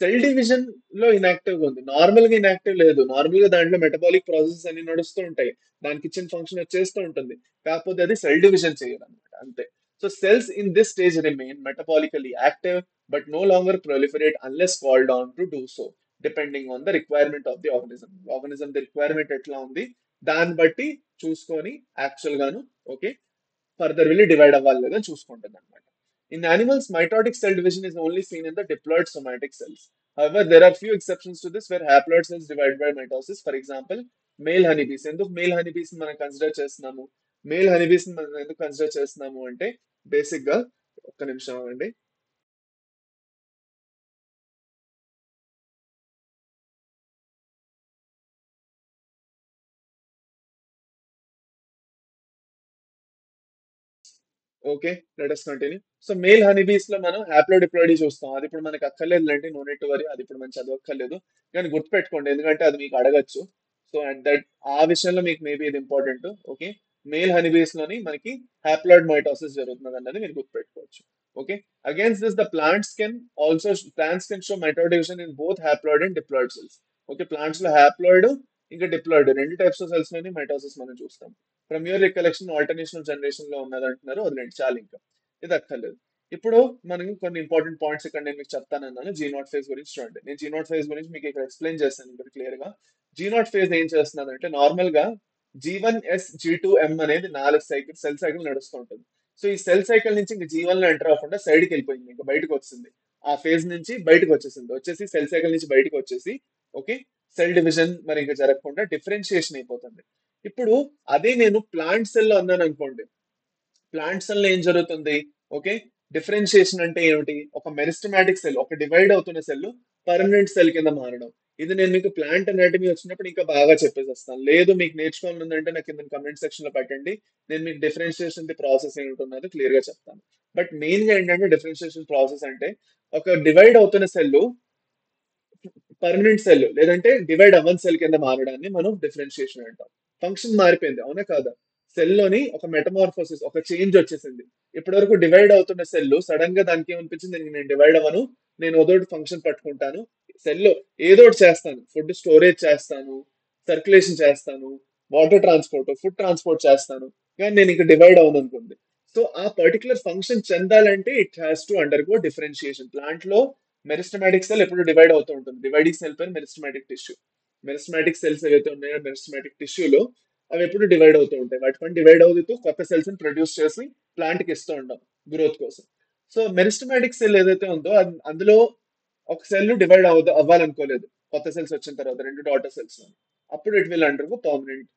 సెల్ డివిజన్ లో ఇనాక్టివ్ గా ఉంది, నార్మల్ గా ఇనాక్టివ్ లేదు. నార్మల్ గా దాంట్లో మెటబాలిక్ ప్రాసెస్ అన్ని నడుస్తూ ఉంటాయి, దానికి ఇచ్చిన ఫంక్షన్ వచ్చేస్తూ ఉంటుంది, కాకపోతే అది సెల్ డివిజన్ చేయదు అనమాట, అంతే. So cells in this stage remain metabolically active but no longer proliferate unless called on to do so, depending on the requirement of the organism. Organism the requirement ఎట్లా ఉంది దాన్ని బట్టి చూసుకొని యాక్చువల్ గాను, okay, further వెళ్ళి divide అవ్వాలి లేదా చూసుకుంటుంది అనమాట. In animals mitotic cell division is only seen in the diploid somatic cells. However, there are few exceptions to this where haploid cells divide by mitosis. For example, male honeybees. ఎందుకు male honeybees మనం consider చేస్తున్నాము? Male honeybees మనం ఎందుకు consider చేస్తున్నాము అంటే basic గా, ఒక్క నిమిషం అండి. Okay, let us continue. So male honeybees లో మనం హ్యాప్లోడిప్లాయిడీ చూస్తాం. అది ఇప్పుడు మనకి అక్కర్లేదులేండి, నో నీడ్ టు వరీ, అది ఇప్పుడు మనం చదవక్కర్లేదు. కానీ గుర్తుపెట్టుకోండి, ఎందుకంటే అది మీకు అడగచ్చు. సో అండ్ దట్ ఆ విషయంలో మీకు మేబీ ఇది ఇంపార్టెంట్. ఓకే. మేల్ హనీబీస్ లోని మనకి హ్యాప్లాయిడ్ మైటోసిస్ జరుగుతుంది అన్నది మీరు గుర్తుపెట్టుకోవచ్చు. Okay. Against this the plants can show mitotic division in both haploid and diploid cells. Okay. Plants లో హ్యాప్లాయిడ్ ఇంకా డిప్లాయిడ్ రెండు టైప్స్ ఆఫ్ సెల్స్ లోని మైటోసిస్ మనం చూస్తాం. From your recollection alternation generation లో ఉన్నది అంటున్నారు, వదిలేండి చాలు ఇంకా, ఇది అక్కర్లేదు. ఇప్పుడు మనకి కొన్ని ఇంపార్టెంట్ పాయింట్స్ ఇక్కడ నేను మీకు చెప్తానన్నాను. జీ నాట్ ఫేజ్ గురించి చూడండి. నేను జీ నాట్ ఫేజ్ గురించి మీకు ఇక్కడ ఎక్స్ప్లెయిన్ చేస్తాను ఇక్కడ క్లియర్ గా. జీ నాట్ ఫేజ్ ఏం చేస్తున్నది అంటే నార్మల్ గా G1S G2M అనేది 4 సెల్ సైకిల్ నడుస్తూ ఉంటుంది. సో ఈ సెల్ సైకిల్ నుంచి ఇంకా G1 లో ఎంటర్ అవ్వకుండా సైడ్ కి వెళ్ళిపోయింది, ఇంకా బయటకు వచ్చింది, ఆ ఫేజ్ నుంచి బయటకు వచ్చేసి సెల్ సైకిల్ నుంచి బయటకు వచ్చేసి, ఓకే, సెల్ డివిజన్ మరి ఇంకా జరగకుండా డిఫరెన్షియేషన్ అయిపోతుంది. ఇప్పుడు అదే నేను ప్లాంట్ సెల్ లో అన్నాను అనుకోండి, ప్లాంట్ సెల్ లో ఏం జరుగుతుంది? ఓకే. డిఫరెన్షియేషన్ అంటే ఏమిటి? ఒక మెరిస్టమాటిక్ సెల్, ఒక డివైడ్ అవుతున్న సెల్ పర్మనెంట్ సెల్ కింద మారడం. ఇది నేను మీకు ప్లాంట్ అనాటమీ వచ్చినప్పుడు ఇంకా బాగా చెప్పేసేస్తాను. లేదు మీకు నేర్చుకోవాలి ఉందంటే నాకు కింద కమెంట్ సెక్షన్ లో పెట్టండి, నేను మీకు డిఫరెన్షియేషన్ ది ప్రాసెస్ ఏంటి ఉన్నది క్లియర్ గా చెప్తాను. బట్ మెయిన్ గా ఏంటంటే డిఫరెన్షియేషన్ ప్రాసెస్ అంటే ఒక డివైడ్ అవుతున్న సెల్ పర్మనెంట్ సెల్ లేదంటే డివైడ్ అవ్వని సెల్ కింద మారడాన్ని మనం డిఫరెన్షియేషన్ అంటాం. ఫంక్షన్ మారిపోయింది, అవునా కాదా? సెల్ లోని ఒక మెటమార్ఫోసిస్, ఒక చేంజ్ వచ్చేసింది. ఇప్పటి వరకు డివైడ్ అవుతున్న సెల్ సడన్ గా దానికి ఏమనిపించింది, నేను డివైడ్ అవ్వను, నేను ఏదోటి ఫంక్షన్ పట్టుకుంటాను, సెల్ లో ఏదో ఒకటి చేస్తాను, ఫుడ్ స్టోరేజ్ చేస్తాను, సర్క్యులేషన్ చేస్తాను, వాటర్ ట్రాన్స్పోర్ట్, ఫుడ్ ట్రాన్స్పోర్ట్ చేస్తాను, కానీ నేను ఇంకా డివైడ్ అవ్వను అనుకుంది. సో ఆ పర్టికులర్ ఫంక్షన్ చెందాలంటే it has to undergo differentiation. Plant లో మెరిస్టమాటిక్ సెల్ ఎప్పుడు డివైడ్ అవుతూ ఉంటుంది. డివైడింగ్ సెల్ పేరు మెరిస్టమాటిక్ టిష్యూ. మెరిస్టమాటిక్ సెల్స్ ఏవైతే ఉన్నాయో మెరిస్టమాటిక్ టిష్యూలో అవి ఎప్పుడు డివైడ్ అవుతూ ఉంటాయి. వాటి పని డివైడ్ అవుతూ కొత్త సెల్స్ ని ప్రొడ్యూస్ చేసి ప్లాంట్ కి ఇస్తూ ఉంటాం గ్రోత్ కోసం. సో మెరిస్టమాటిక్ సెల్ ఏదైతే ఉందో అందులో ఒక సెల్ డివైడ్ అవ్వాలనుకోలేదు కొత్త సెల్స్ వచ్చిన తర్వాత, రెండు డాటర్ సెల్స్. అప్పుడు it will undergo permanent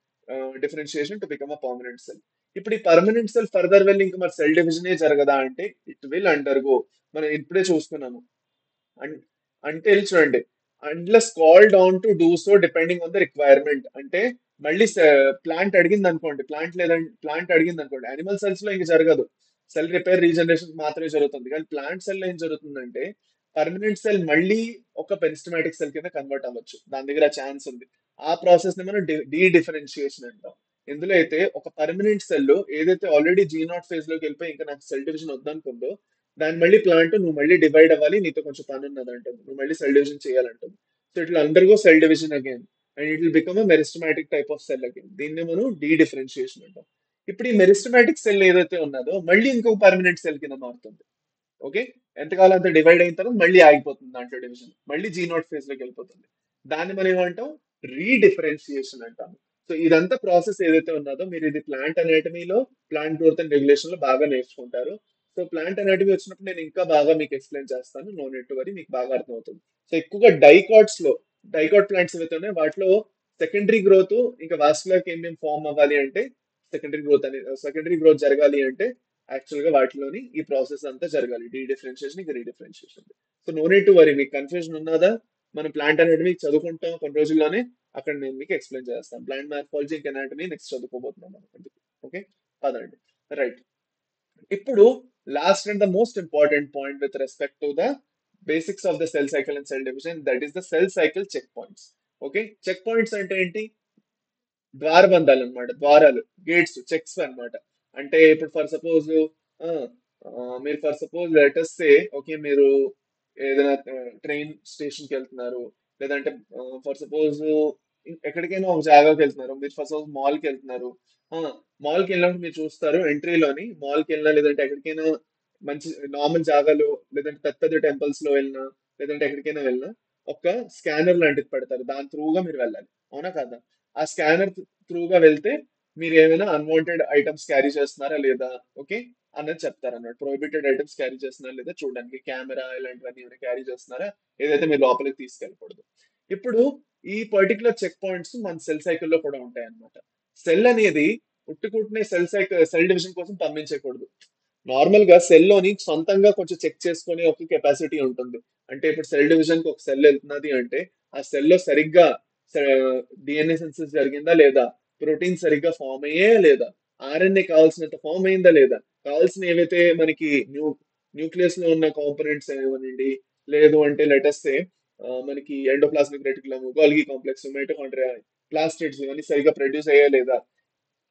differentiation to become a permanent cell. ఇప్పుడు ఈ పర్మనెంట్ సెల్ ఫర్దర్ వెళ్ళి ఇంకా మరి సెల్ డివిజనే జరగదా అంటే ఇట్ విల్ అండర్గో. మనం ఇప్పుడే చూసుకున్నాము. అన్- అంటే చూడండి, unless called on to do so depending on the requirement. అంటే మళ్ళీ ప్లాంట్ అడిగింది అనుకోండి, ప్లాంట్ అడిగింది అనుకోండి, అనిమల్ సెల్స్ లో ఇంక జరగదు, సెల్ రిపేర్ రీజనరేషన్ మాత్రమే జరుగుతుంది. కానీ ప్లాంట్ సెల్ లో ఏం జరుగుతుందంటే పర్మనెంట్ సెల్ మళ్ళీ ఒక పెరిస్టమాటిక్ సెల్ కింద కన్వర్ట్ అవ్వచ్చు, దాని దగ్గర ఛాన్స్ ఉంది. ఆ ప్రాసెస్ ని మనం డీ డిఫరెన్షియేషన్ అంటాం. ఇందులో అయితే ఒక పర్మనెంట్ సెల్ ఏదైతే ఆల్రెడీ జీ నాట్ ఫేజ్ లోకి వెళ్ళిపోయి ఇంకా నాకు సెల్ డివిజన్ వద్దనుకుందో, దాని మళ్ళీ ప్లాంట్ నువ్వు మళ్ళీ డివైడ్ అవ్వాలి, నీతో కొంచెం పని ఉన్నది అంటుంది, నువ్వు మళ్ళీ సెల్ డివిజన్ చేయాలంటుంది. సో ఇట్లా undergo cell division again and it will become a meristematic type of cell again. దీన్ని మనం డీ డిఫరెన్షియేషన్ అంటాం. ఇప్పుడు ఈ మెరిస్టమాటిక్ సెల్ ఏదైతే ఉన్నదో మళ్ళీ ఇంకొక పర్మనెంట్ సెల్ కింద మారుతుంది. ఓకే. ఎంతకాలం అంత డివైడ్ అయిన తర్వాత మళ్ళీ ఆగిపోతుంది దాంట్లో డివిజన్, మళ్ళీ జీ నాట్ ఫేజ్ లోకి వెళ్ళిపోతుంది. దాన్ని మనం ఏమంటాం? రీడిఫరెన్షియేషన్ అంటాము. సో ఇదంతా ప్రాసెస్ ఏదైతే ఉన్నదో మీరు ఇది ప్లాంట్ అనటమీలో, ప్లాంట్ గ్రోత్ అండ్ రెగ్యులేషన్ లో బాగా నేర్చుకుంటారు. సో ప్లాంట్ అనటమీ వచ్చినప్పుడు నేను ఇంకా బాగా మీకు ఎక్స్ప్లెయిన్ చేస్తాను. నో నెట్ వరీ, మీకు బాగా అర్థమవుతుంది. సో ఎక్కువగా డైకాట్స్ లో, డైకాట్ ప్లాంట్స్ ఏవైతే ఉన్నాయో వాటిలో సెకండరీ గ్రోత్ ఇంకా వాస్కులర్ కేంద్రం ఫామ్ అవ్వాలి అంటే, సెకండరీ గ్రోత్ జరగాలి అంటే యాక్చువల్ గా వాటిలోని ఈ ప్రాసెస్ అంతా జరగాలి. డీ డిఫరెన్షియేషన్ ఇంకా redifferentiation. So no need to worry, మీకు కన్ఫ్యూజన్ ఉన్నదా? మనం ప్లాంట్ అనటమీ చదువుకుంటాం కొన్ని రోజుల్లోనే, అక్కడ నేను మీకు ఎక్స్ప్లెయిన్ చేస్తాను. ప్లాంట్ మార్ఫాలజీ ఇంకా అనాటమీ నెక్స్ట్ చదువుకోబోతున్నాం మనం. ఓకే, పదండి. రైట్. ఇప్పుడు last and the most important point with respect to the basics of the cell cycle and cell division, that is the cell cycle check points. Okay, check points అంటే ఏంటి? ద్వారబంధాలు అన్నమాట, ద్వారాలు, gates, checks అన్నమాట. అంటే ఇప్పుడు for suppose మీరు for suppose let us say, okay, మీరు ఏదైనా ట్రైన్ స్టేషన్ కి వెళ్తున్నారు, లేదంటే ఫర్ సపోజ్ ఎక్కడికైనా ఒక జాగాకి వెళ్తున్నారు, మీరు ఫర్ సపోజ్ మాల్ కి వెళ్తున్నారు. మాల్ కి వెళ్ళినప్పుడు మీరు చూస్తారు ఎంట్రీలోని, మాల్ కి వెళ్ళినా లేదంటే ఎక్కడికైనా మంచి నార్మల్ జాగాలో, లేదంటే పెద్ద పెద్ద టెంపుల్స్ లో వెళ్ళినా, లేదంటే ఎక్కడికైనా వెళ్ళినా ఒక స్కానర్ లాంటిది పెడతారు, దాని త్రూగా మీరు వెళ్ళాలి. అవునా కదా? ఆ స్కానర్ త్రూగా వెళ్తే మీరు ఏమైనా అన్వాంటెడ్ ఐటమ్స్ క్యారీ చేస్తున్నారా లేదా, ఓకే, అన్నది చెప్తారు అన్నమాట. ప్రొహిబిటెడ్ ఐటమ్స్ క్యారీ చేస్తున్నారా లేదా చూడడానికి, కెమెరా ఇలాంటివన్నీ ఏమైనా క్యారీ చేస్తున్నారా, ఏదైతే మీరు లోపలికి తీసుకెళ్ళకూడదు. ఇప్పుడు ఈ పర్టికులర్ చెక్ పాయింట్స్ మన సెల్ సైకిల్లో కూడా ఉంటాయి అన్నమాట. సెల్ అనేది ఉట్టుకుంటునే సెల్ డివిజన్ కోసం పంపించకూడదు. నార్మల్ గా సెల్ లోని సొంతంగా కొంచెం చెక్ చేసుకునే ఒక కెపాసిటీ ఉంటుంది. అంటే ఇప్పుడు సెల్ డివిజన్ కి ఒక సెల్ వెళ్తున్నది అంటే ఆ సెల్ లో సరిగ్గా డిఎన్ఏ సిన్థసిస్ జరిగిందా లేదా, ప్రోటీన్ సరిగ్గా ఫామ్ అయ్యే లేదా, ఆర్ఎన్ఏ కావాల్సినంత ఫామ్ అయిందా లేదా, కావాల్సిన ఏవైతే మనకి న్యూక్లియస్ లో ఉన్న కాంపోనెంట్స్ ఏమనండి, లేదు అంటే లెటెస్ట్ మనకి endoplasmic reticulum, Golgi complex, mitochondria, plastids ఇవన్నీ సరిగ్గా ప్రొడ్యూస్ అయ్యా లేదా,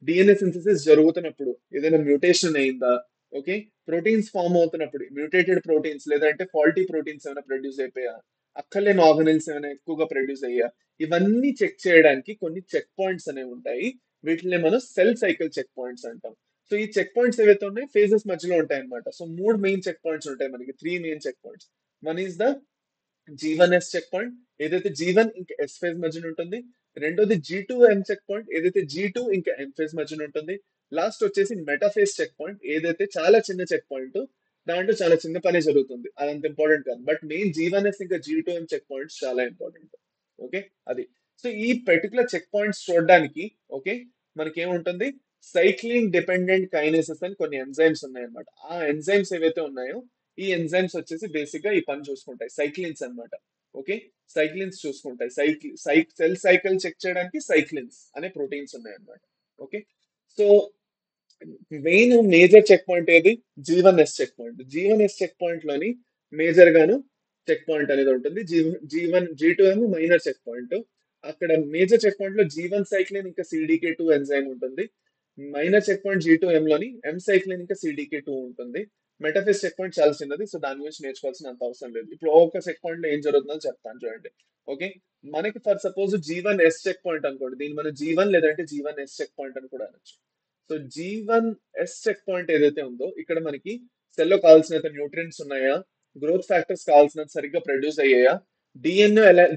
డిఎన్ఏ సింథసిస్ జరుగుతున్నప్పుడు ఏదైనా మ్యూటేషన్ అయిందా, ఓకే, ప్రోటీన్స్ ఫామ్ అవుతున్నప్పుడు మ్యూటేటెడ్ ప్రోటీన్స్ లేదంటే ఫాల్టీ ప్రోటీన్స్ ఏమైనా ప్రొడ్యూస్ అయిపోయా, అక్కర్లేని ఆర్గనెల్స్ ఏమైనా ఎక్కువగా ప్రొడ్యూస్ అయ్యా, ఇవన్నీ చెక్ చేయడానికి కొన్ని చెక్ పాయింట్స్ అనేవి ఉంటాయి. వీటిని మనం సెల్ సైకిల్ చెక్ పాయింట్స్ అంటాం. సో ఈ చెక్ పాయింట్స్ ఏవైతే ఉన్నాయి ఫేజెస్ మధ్యలో ఉంటాయి అన్నమాట. సో మూడు మెయిన్ చెక్ పాయింట్స్ ఉంటాయి మనకి, three main check points. One is the G1S check point, ఏదైతే G1 ఇంకా S ఫేజ్ మధ్యన ఉంటుంది. రెండోది G2M చెక్ పాయింట్, ఏదైతే G2 ఇంకా M ఫేజ్ మధ్యన ఉంటుంది. లాస్ట్ వచ్చేసి మెటాఫేజ్ చెక్ పాయింట్, ఏదైతే చాలా చిన్న చెక్ పాయింట్, దాంట్లో చాలా చిన్న పని జరుగుతుంది, అదంత ఇంపార్టెంట్ కాదు. బట్ మెయిన్ G1S ఇంకా G2M చెక్ పాయింట్స్ చాలా ఇంపార్టెంట్. ఓకే, అది. సో ఈ పర్టికులర్ చెక్ పాయింట్స్ చూడడానికి, ఓకే, మనకి ఏముంటుంది, సైక్లిన్ డిపెండెంట్ కైనేసెస్ అని కొన్ని ఎంజైమ్స్ ఉన్నాయన్నమాట. ఆ ఎంజైమ్స్ ఏవైతే ఉన్నాయో ఈ ఎంజైమ్స్ వచ్చేసి బేసిక్ గా ఈ పని చూసుకుంటాయి, సైక్లిన్స్ అన్నమాట. ఓకే, సైక్లిన్స్ చూసుకుంటాయి. సెల్ సైకిల్ చెక్ చేయడానికి సైక్లిన్స్ అనే ప్రోటీన్స్ ఉన్నాయన్నమాట. Okay, so main major check point ఏది? G1S check point. G1S check point లోని మేజర్ గాను చెక్ పాయింట్ అనేది ఉంటుంది. G2 ఏమో మైనర్ చెక్ పాయింట్. అక్కడ మేజర్ చెక్ పాయింట్ లో G1 సైక్లిన్ ఇంకా CDK2 ఎంజైమ్ ఉంటుంది. మైనర్ చెక్ పాయింట్ G2M లోని M సైక్లిన్ ఇంకా CDK2 ఉంటుంది. మెటాఫేస్ చెక్ పాయింట్ చాలా చిన్నది, సో దాని గురించి నేర్చుకోవాల్సిన అంత అవసరం లేదు. ఇప్పుడు ఒక్క చెక్ పాయింట్ లో ఏం జరుగుతుందో చెప్తాను చూడండి. ఓకే, మనకి for suppose G1S check point అనుకోండి, దీన్ని మనం G1 లేదంటే G1S చెక్ పాయింట్ అని కూడా అనొచ్చు. సో G1S చెక్ పాయింట్ ఏదైతే ఉందో ఇక్కడ మనకి సెల్ లో కావాల్సినంత న్యూట్రియంట్స్ ఉన్నాయా, గ్రోత్ ఫ్యాక్టర్స్ కావాల్సినంత సరిగ్గా ప్రొడ్యూస్ అయ్యాయా,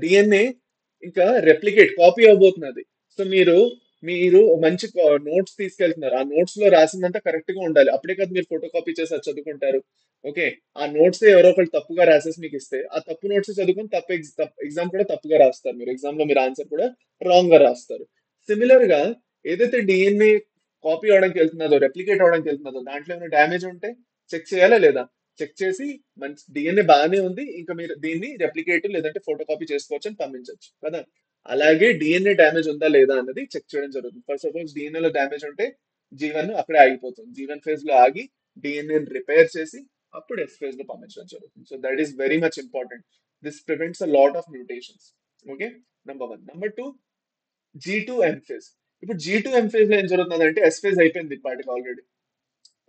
డిఎన్ఏ ఇంకా రెప్లికేట్ కాపీ అవబోతున్నది. సో మీరు మీరు మంచి నోట్స్ తీసుకెళ్తున్నారు, ఆ నోట్స్ లో రాసిందంతా కరెక్ట్ గా ఉండాలి, అప్పుడే కదా మీరు ఫోటో కాపీ చేసి అది చదువుకుంటారు. ఓకే, ఆ నోట్స్ ఎవరో ఒకళ్ళు తప్పుగా రాసేసి మీకు ఇస్తే ఆ తప్పు నోట్స్ చదువుకొని ఎగ్జామ్ కూడా తప్పుగా రాస్తారు, మీరు ఎగ్జామ్ లో మీరు ఆన్సర్ కూడా రాంగ్ గా రాస్తారు. సిమిలర్ గా ఏదైతే డిఎన్ఏ కాపీ అవడానికి వెళ్తున్నదో, రెప్లికేట్ అవడానికి వెళ్తున్నదో, దాంట్లో ఏమైనా డ్యామేజ్ ఉంటే చెక్ చేయాలా లేదా, చెక్ చేసి మంచి డిఎన్ఏ బాగానే ఉంది ఇంకా మీరు దీన్ని రెప్లికేట్ లేదంటే ఫోటో కాపీ చేసుకోవచ్చు అని పంపించవచ్చు కదా. అలాగే డిఎన్ఏ డ్యామేజ్ ఉందా లేదా అన్నది చెక్ చేయడం జరుగుతుంది. ఫర్ సపోజ్ డిఎన్ఏ లో డ్యామేజ్ ఉంటే G1 అక్కడే ఆగిపోతుంది, G1 ఫేజ్ లో ఆగి డిఎన్ఏ రిపేర్ చేసి అప్పుడు S ఫేజ్ లో పంపించడం జరుగుతుంది. So that is very much important. This prevents a lot of mutations. Okay, number one. Number two, G2M phase. ఇప్పుడు G2M ఫేజ్ లో ఏం జరుగుతుందంటే S ఫేజ్ అయిపోయింది ఇప్పటికి ఆల్రెడీ.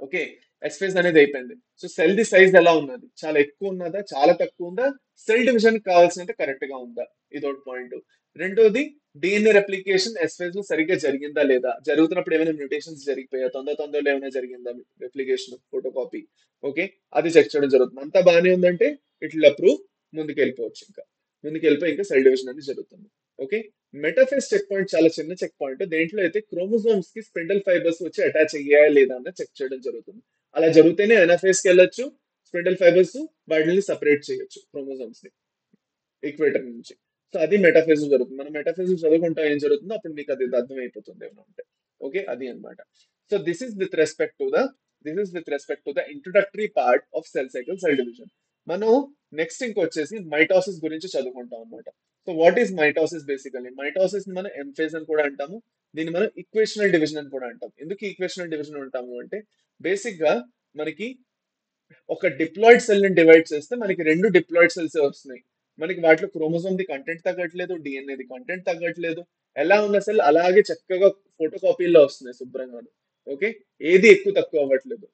ఓకే, ఎస్ ఫేజ్ అనేది అయిపోయింది. సో సెల్ ది సైజ్ ఎలా ఉన్నది, చాలా ఎక్కువ ఉన్నదా, చాలా తక్కువ ఉందా, సెల్ డివిజన్ కావాల్సినంత కరెక్ట్ గా ఉందా, ఇదొకటి పాయింట్. రెండోది, డిఎన్ఏ రెప్లికేషన్ ఎస్ ఫేజ్ లో సరిగ్గా జరిగిందా లేదా, జరుగుతున్నప్పుడు ఏమైనా మ్యూటేషన్స్ జరిగిపోయా, తొందరలో ఏమైనా జరిగిందా రెప్లికేషన్, ఫోటో కాపీ, ఓకే, అది చెక్ చేయడం జరుగుతుంది. అంతా బాగానే ఉందంటే ఇట్లా అప్రూవ్, ముందుకు వెళ్ళిపోవచ్చు, ఇంకా ముందుకు వెళ్ళిపోయి ఇంకా సెల్ డివిజన్ అనేది జరుగుతుంది. ఓకే. మెటాఫేజ్ చెక్ పాయింట్ చాలా చిన్న చెక్ పాయింట్. దేంట్లో అయితే క్రోమోజోమ్స్ కి స్పిండల్ ఫైబర్స్ వచ్చి అటాచ్ అయ్యాయా లేదా అన్న చెక్ చేయడం జరుగుతుంది. అలా జరిగితేనే ఎనాఫేజ్ కి వెళ్ళొచ్చు. స్పిండల్ ఫైబర్స్ వాటిని సపరేట్ చేయొచ్చు క్రోమోజోమ్స్ ని ఈక్వేటర్ నుంచి. సో అది మెటాఫేజ్ జరుగుతుంది. మనం మెటాఫేజ్ చదువుకుంటా ఏం జరుగుతుందో అప్పుడు మీకు అది అర్థమైపోతుంది ఏమన్నా ఉంటే. ఓకే, అది అన్నమాట. So this is with respect to the introductory part of cell cycle cell division. మనం నెక్స్ట్ ఇంకొచ్చేసి మైటాసిస్ గురించి చదువుకుంటాం అన్నమాట. So what is mitosis basically? Mitosis ని మనం ఎంఫేజ్ అని కూడా అంటాము. దీన్ని మనం ఈక్వేషనల్ డివిజన్ అని కూడా అంటాం. ఎందుకు ఈక్వేషనల్ డివిజన్ అంటాము అంటే బేసిక్ గా మనకి ఒక డిప్లాయిడ్ సెల్ ని డివైడ్ చేస్తే మనకి రెండు డిప్లాయిడ్ సెల్స్ వస్తున్నాయి. మనకి వాటిలో క్రోమోజోమ్ ది కంటెంట్ తగ్గట్లేదు, డిఎన్ఏ ది కంటెంట్ తగ్గట్లేదు. ఎలా ఉన్న సెల్ అలాగే చక్కగా ఫోటో కాపీల్లో వస్తున్నాయి శుభ్రంగా. ఓకే, ఏది ఎక్కువ తక్కువ అవ్వట్లేదు.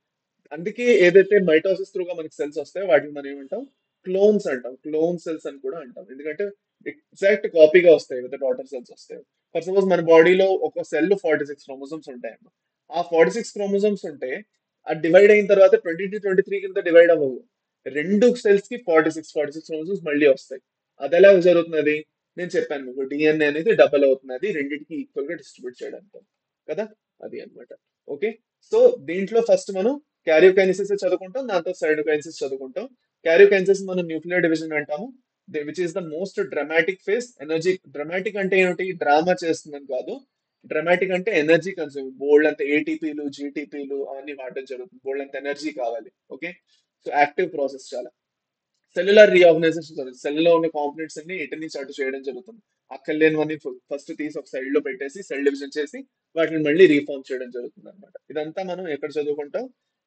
అందుకే ఏదైతే మైటోసిస్ త్రూగా మనకి సెల్స్ వస్తాయో వాటిని మనం ఏమంటాం, క్లోన్స్ అంటాం. క్లోన్ సెల్స్ అని కూడా అంటాం. ఎందుకంటే ఎగ్జాక్ట్ కాపీగా వస్తాయి విత్ డాటర్ సెల్స్ వస్తాయి. ఫర్ సపోజ్ మన బాడీలో ఒక సెల్ 46 క్రోమోజోమ్స్ ఉంటాయన్నమాట. ఆ 46 క్రోమోజోమ్స్ ఉంటే అది డివైడ్ అయిన తర్వాత 20 to 23 కింద డివైడ్ అవ్వవు. రెండు సెల్స్ కి 46 క్రోమోజోమ్స్ మళ్ళీ వస్తాయి. అది ఎలా జరుగుతున్నది? నేను చెప్పాను మీకు, డిఎన్ఏ అనేది డబల్ అవుతున్నది రెండింటికి ఈక్వల్ గా డిస్ట్రిబ్యూట్ చేయడానికి కదా. అది అన్నమాట. ఓకే. సో దీంట్లో ఫస్ట్ మనం క్యారియోకైనసిస్ చదువుకుంటాం, దాంతో సైటోకైనసిస్ చదువుకుంటాం. క్యారియోకైనసిస్ మనం న్యూక్లియర్ డివిజన్ అంటాము, which is the most dramatic phase. Energy dramatic అంటే ఏమిటి? డ్రామా చేస్తుందని కాదు. డ్రామాటిక్ అంటే ఎనర్జీ కన్సూమ్, బోల్డ్ అంత ఏటీపీలు జీటీపీలు అవన్నీ వాడడం జరుగుతుంది. బోల్డ్ అంత ఎనర్జీ కావాలి. ఓకే. సో యాక్టివ్ ప్రాసెస్ చాలా. సెల్యులర్ రీఆర్గనైజేషన్, సెల్ లో ఉన్న కాంపోనెంట్స్ అన్ని ఇటు నుంచి అటు చేయడం జరుగుతుంది. అక్కర్లేనివన్నీ ఫస్ట్ తీసి ఒక సైడ్ లో పెట్టేసి సెల్ డివిజన్ చేసి వాటిని మళ్ళీ రీఫార్మ్ చేయడం జరుగుతుంది అనమాట. ఇదంతా మనం ఎక్కడ చదువుకుంటాం?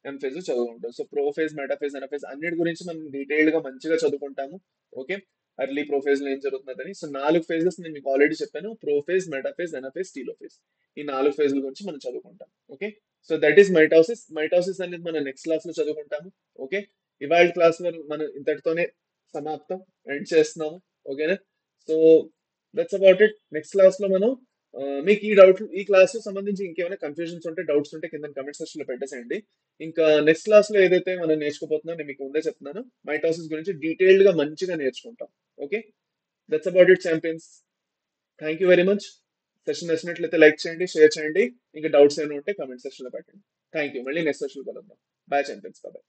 ఎంఫేజ్ చదువుకుంటాం. సో ప్రోఫేజ్, మెటాఫేజ్, ఎనఫేజ్ అన్నిటి గురించి మనం డీటెయిల్డ్ గా మంచిగా చదువుకుంటాము. ఓకే. అర్లీ ప్రోఫేజ్ లో ఏం జరుగుతుందని. సో 4 ఫేజెస్ నేను మీకు ఆల్రెడీ చెప్పాను: ప్రోఫేజ్, మెటాఫేజ్, ఎనఫేజ్, టీలోఫేజ్. ఈ 4 ఫేజ్ల గురించి మనం చదువుకుంటాం. Okay. So that is mitosis. Mitosis అనేది మనం నెక్స్ట్ క్లాస్ లో చదువుకుంటాము. ఓకే. ఇవాళ క్లాస్ మనం ఇంతటితోనే సమాప్తం, ఎండ్ చేస్తున్నాము. ఓకేనా? So that's about it. Next class లో మనం మీకు ఈ క్లాస్ సంబంధించి ఇంకేమైనా కన్ఫ్యూజన్స్ ఉంటే, డౌట్స్ ఉంటే కింద కమెంట్ సెక్షన్ లో పెట్టేసేయండి. ఇంకా నెక్స్ట్ క్లాస్ లో ఏదైతే మనం నేర్చుకోబోతున్నాం నేను మీకు ముందే చెప్తున్నాను, మైటోసిస్ గురించి డీటెయిల్డ్ గా మంచిగా నేర్చుకుంటాం. Okay. That's about it champions. Thank you very much. Session నచ్చినట్లయితే లైక్ చేయండి, షేర్ చేయండి. ఇంకా డౌట్స్ ఏమైనా ఉంటే కమెంట్ సెక్షన్ లో పెట్టండి. థ్యాంక్ యూ. మళ్ళీ నెక్స్ట్ సెషన్ కలుద్దాం. Bye champions. బాయ్.